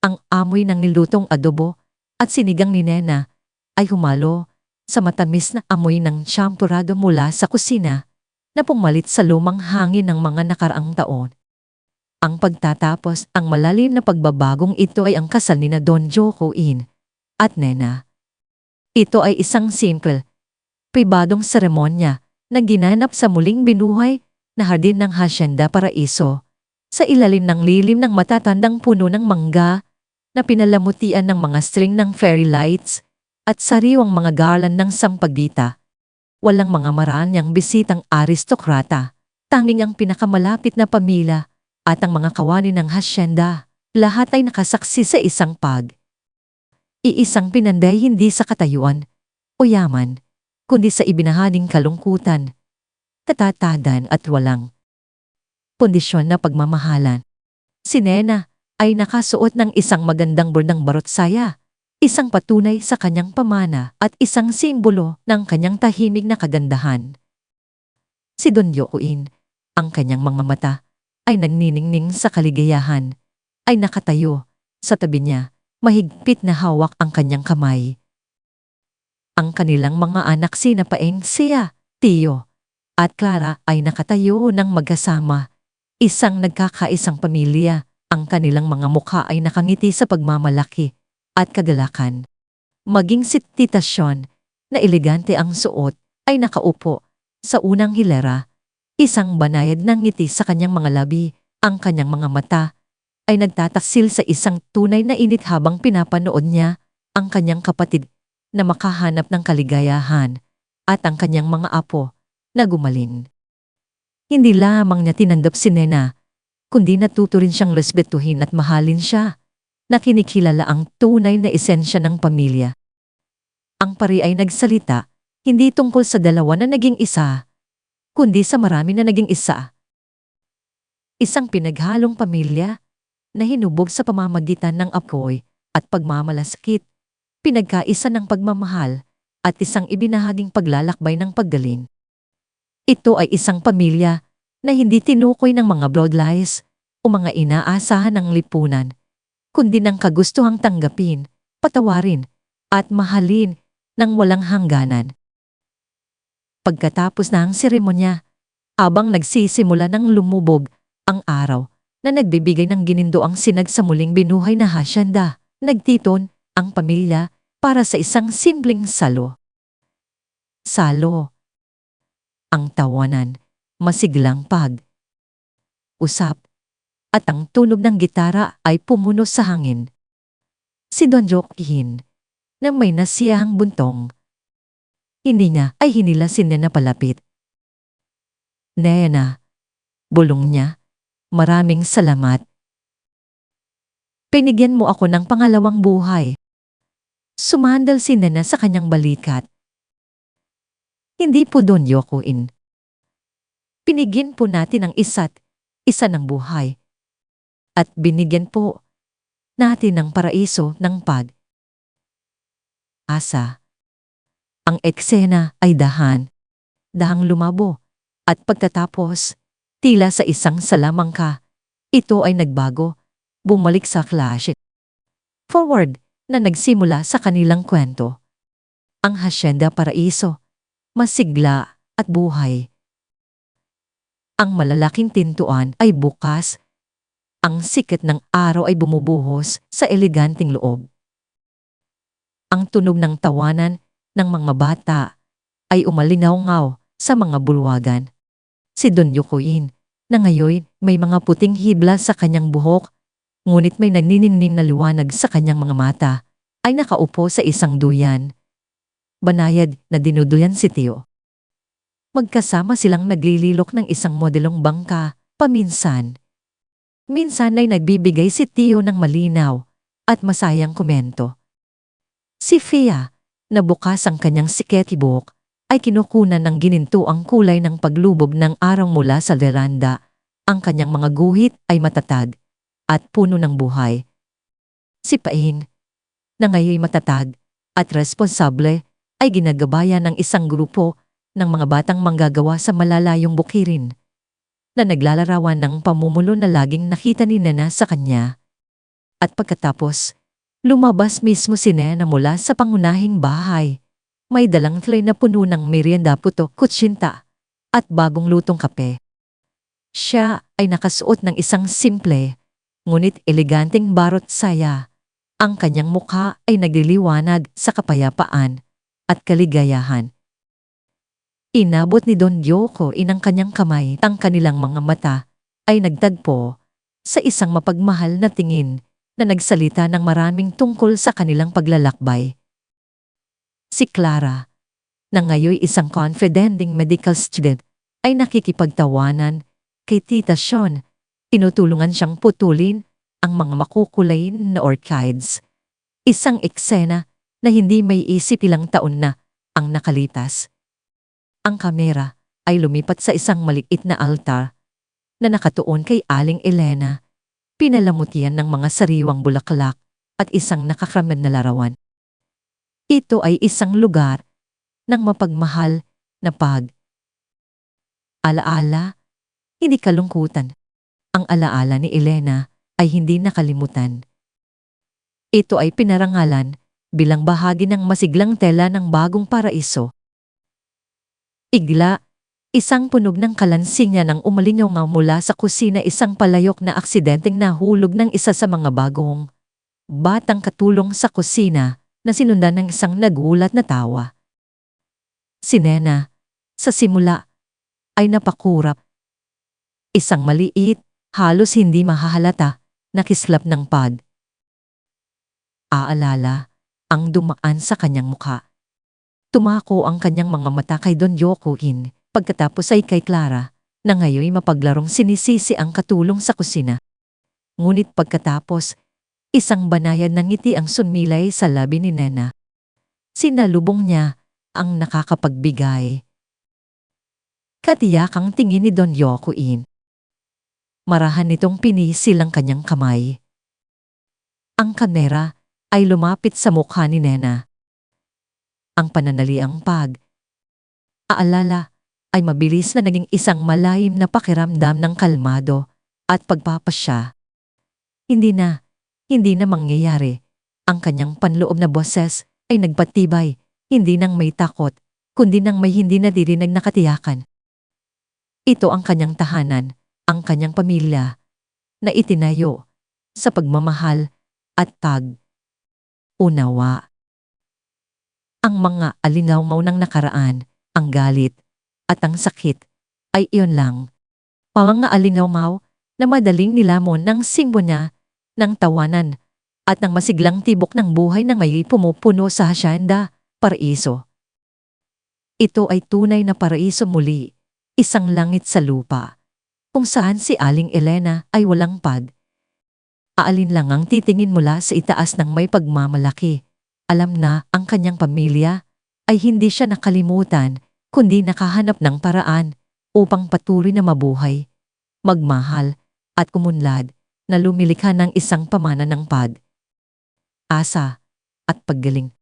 Ang amoy ng nilutong adobo at sinigang ni Nena ay humalo sa matamis na amoy ng champurado mula sa kusina na pumalit sa lumang hangin ng mga nakaraang taon. Ang pagtatapos, ang malalim na pagbabagong ito ay ang kasal ni na Don Joaquin at Nena. Ito ay isang simple, pribadong seremonya na ginanap sa muling binuhay na hardin ng Hacienda Paraiso sa ilalim ng lilim ng matatandang puno ng mangga na pinalamutian ng mga string ng fairy lights at sariwang mga garland ng sampagita. Walang mga maranyang bisitang aristokrata, tanging ang pinakamalapit na pamilya at ang mga kawani ng hasyenda, lahat ay nakasaksi sa isang iisang pinanday hindi sa katayuan o yaman, kundi sa ibinahaging kalungkutan, katatagan at walang pundisyon na pagmamahalan. Si Nena ay nakasuot ng isang magandang bordang barotsaya, isang patunay sa kanyang pamana at isang simbolo ng kanyang tahimik na kagandahan. Si Don Joaquin, ang kanyang mga mata ay nagniningning sa kaligayahan, ay nakatayo sa tabi niya, mahigpit na hawak ang kanyang kamay. Ang kanilang mga anak sina Paeng, Sia, Tio, at Clara ay nakatayo ng magkasama, isang nagkakaisang pamilya. Ang kanilang mga mukha ay nakangiti sa pagmamalaki at kagalakan. Maging si Tita Sean, na elegante ang suot, ay nakaupo sa unang hilera. Isang banayad ng ngiti sa kanyang mga labi, ang kanyang mga mata ay nagtataksil sa isang tunay na init habang pinapanood niya ang kanyang kapatid na makahanap ng kaligayahan at ang kanyang mga apo na gumaling. Hindi lamang niya tinanggap si Nena, kundi natuto rin siyang respetuhin at mahalin siya, na kinikilala ang tunay na esensya ng pamilya. Ang pari ay nagsalita, hindi tungkol sa dalawa na naging isa, kundi sa marami na naging isa. Isang pinaghalong pamilya na hinubog sa pamamagitan ng apoy at pagmamalasakit, pinagkaisa ng pagmamahal at isang ibinahaging paglalakbay ng paggaling. Ito ay isang pamilya na hindi tinukoy ng mga bloodlines o mga inaasahan ng lipunan, kundi ng kagustuhang tanggapin, patawarin, at mahalin ng walang hangganan. Pagkatapos na ang seremonya, habang nagsisimula ng lumubog ang araw na nagbibigay ng ginindoang sinag sa muling binuhay na hasyenda, nagtiton ang pamilya para sa isang simpleng salo. Salo. Ang tawanan, masiglang pag-usap, at ang tunog ng gitara ay pumuno sa hangin. Si Don Joaquin, na may nasiyahang buntong, hindi niya ay hinila si Nena palapit. Nena, bulong niya, maraming salamat. Pinigyan mo ako ng pangalawang buhay. Sumandal si Nena sa kanyang balikat. Hindi po doon yokuin. Pinigyan po natin ang isa't isa ng buhay. At binigyan po natin ng paraiso ng pag-asa. Ang eksena ay dahang lumabo. At pagkatapos, tila sa isang salamangka, ito ay nagbago, bumalik sa flash forward na nagsimula sa kanilang kwento. Ang Hacienda Paraiso, masigla at buhay. Ang malalaking tintuan ay bukas. Ang sikat ng araw ay bumubuhos sa eleganteng loob. Ang tunog ng tawanan ng mga bata ay umalingaw-ngaw sa mga bulwagan. Si Don Yokoin, na ngayon may mga puting hibla sa kanyang buhok, ngunit may nagniningning na liwanag sa kanyang mga mata, ay nakaupo sa isang duyan. Banayad na dinuduyan si Tio. Magkasama silang naglililok ng isang modelong bangka, paminsan. Minsan ay nagbibigay si Tio ng malinaw at masayang komento. Si Fia, na bukas ang kanyang sketchbook, ay kinukunan ng gininto ang kulay ng paglubog ng araw mula sa veranda. Ang kanyang mga guhit ay matatag at puno ng buhay. Si Pain, na ngayon matatag at responsable, ay ginagabayan ng isang grupo ng mga batang manggagawa sa malalayong bukirin na naglalarawan ng pamumulo na laging nakita ni Nena sa kanya. At pagkatapos, lumabas mismo si Nena mula sa pangunahing bahay. May dalang tray na puno ng merienda, puto, kutsinta at bagong lutong kape. Siya ay nakasuot ng isang simple, ngunit eleganteng barot saya. Ang kanyang mukha ay nagliliwanag sa kapayapaan at kaligayahan. Inabot ni Don Yokoin ang kanyang kamay, ang kanilang mga mata ay nagtagpo sa isang mapagmahal na tingin na nagsalita ng maraming tungkol sa kanilang paglalakbay. Si Clara, na ngayon isang confiding medical student, ay nakikipagtawanan kay Tita Sean. Tinutulungan siyang putulin ang mga makukulay na orchids. Isang eksena na hindi may isip ilang taon na ang nakalitas. Ang kamera ay lumipat sa isang maliit na altar na nakatuon kay Aling Elena, pinalamutian ng mga sariwang bulaklak at isang nakakramad na larawan. Ito ay isang lugar ng mapagmahal na alaala, hindi kalungkutan. Ang alaala ni Elena ay hindi nakalimutan. Ito ay pinarangalan bilang bahagi ng masiglang tela ng bagong paraiso. Igla, isang punog ng kalansingan ang umalingaw mula sa kusina, isang palayok na aksidenteng nahulog ng isa sa mga bagong batang katulong sa kusina na sinundan ng isang nagulat na tawa. Si Nena, sa simula, ay napakurap. Isang maliit, halos hindi mahahalata, na kislap ng aalala ang dumaan sa kanyang mukha. Tumako ang kanyang mga mata kay Don Yokoin, pagkatapos ay kay Clara, na ngayon mapaglarong sinisisi ang katulong sa kusina. Ngunit pagkatapos, isang banayad ng ngiti ang sunmilay sa labi ni Nena. Sinalubong niya ang nakakapagbigay katiyakang tingin ni Don Yokoin. Marahan nitong pinisil ang kanyang kamay. Ang kamera ay lumapit sa mukha ni Nena. Ang pananaliang aalala ay mabilis na naging isang malahim na pakiramdam ng kalmado at pagpapasya. Hindi na mangyayari. Ang kanyang panloob na boses ay nagpatibay, hindi nang may takot, kundi nang may hindi nadirinig na katiyakan. Ito ang kanyang tahanan, ang kanyang pamilya, na itinayo sa pagmamahal at unawa. Ang mga alingaw ng nakaraan, ang galit, at ang sakit, ay iyon lang. Mga alingaw na madaling nilamon ng singbo niya, ng tawanan, at ng masiglang tibok ng buhay na ngayon pumupuno sa Hacienda Paraiso. Ito ay tunay na paraiso muli, isang langit sa lupa, kung saan si Aling Elena ay walang pad. Aalinlangang titingin mula sa itaas ng may pagmamalaki. Alam na ang kanyang pamilya ay hindi siya nakalimutan, kundi nakahanap ng paraan upang patuloy na mabuhay, magmahal, at kumunlad na lumilikha ng isang pamana ng pad, asa, at paggaling.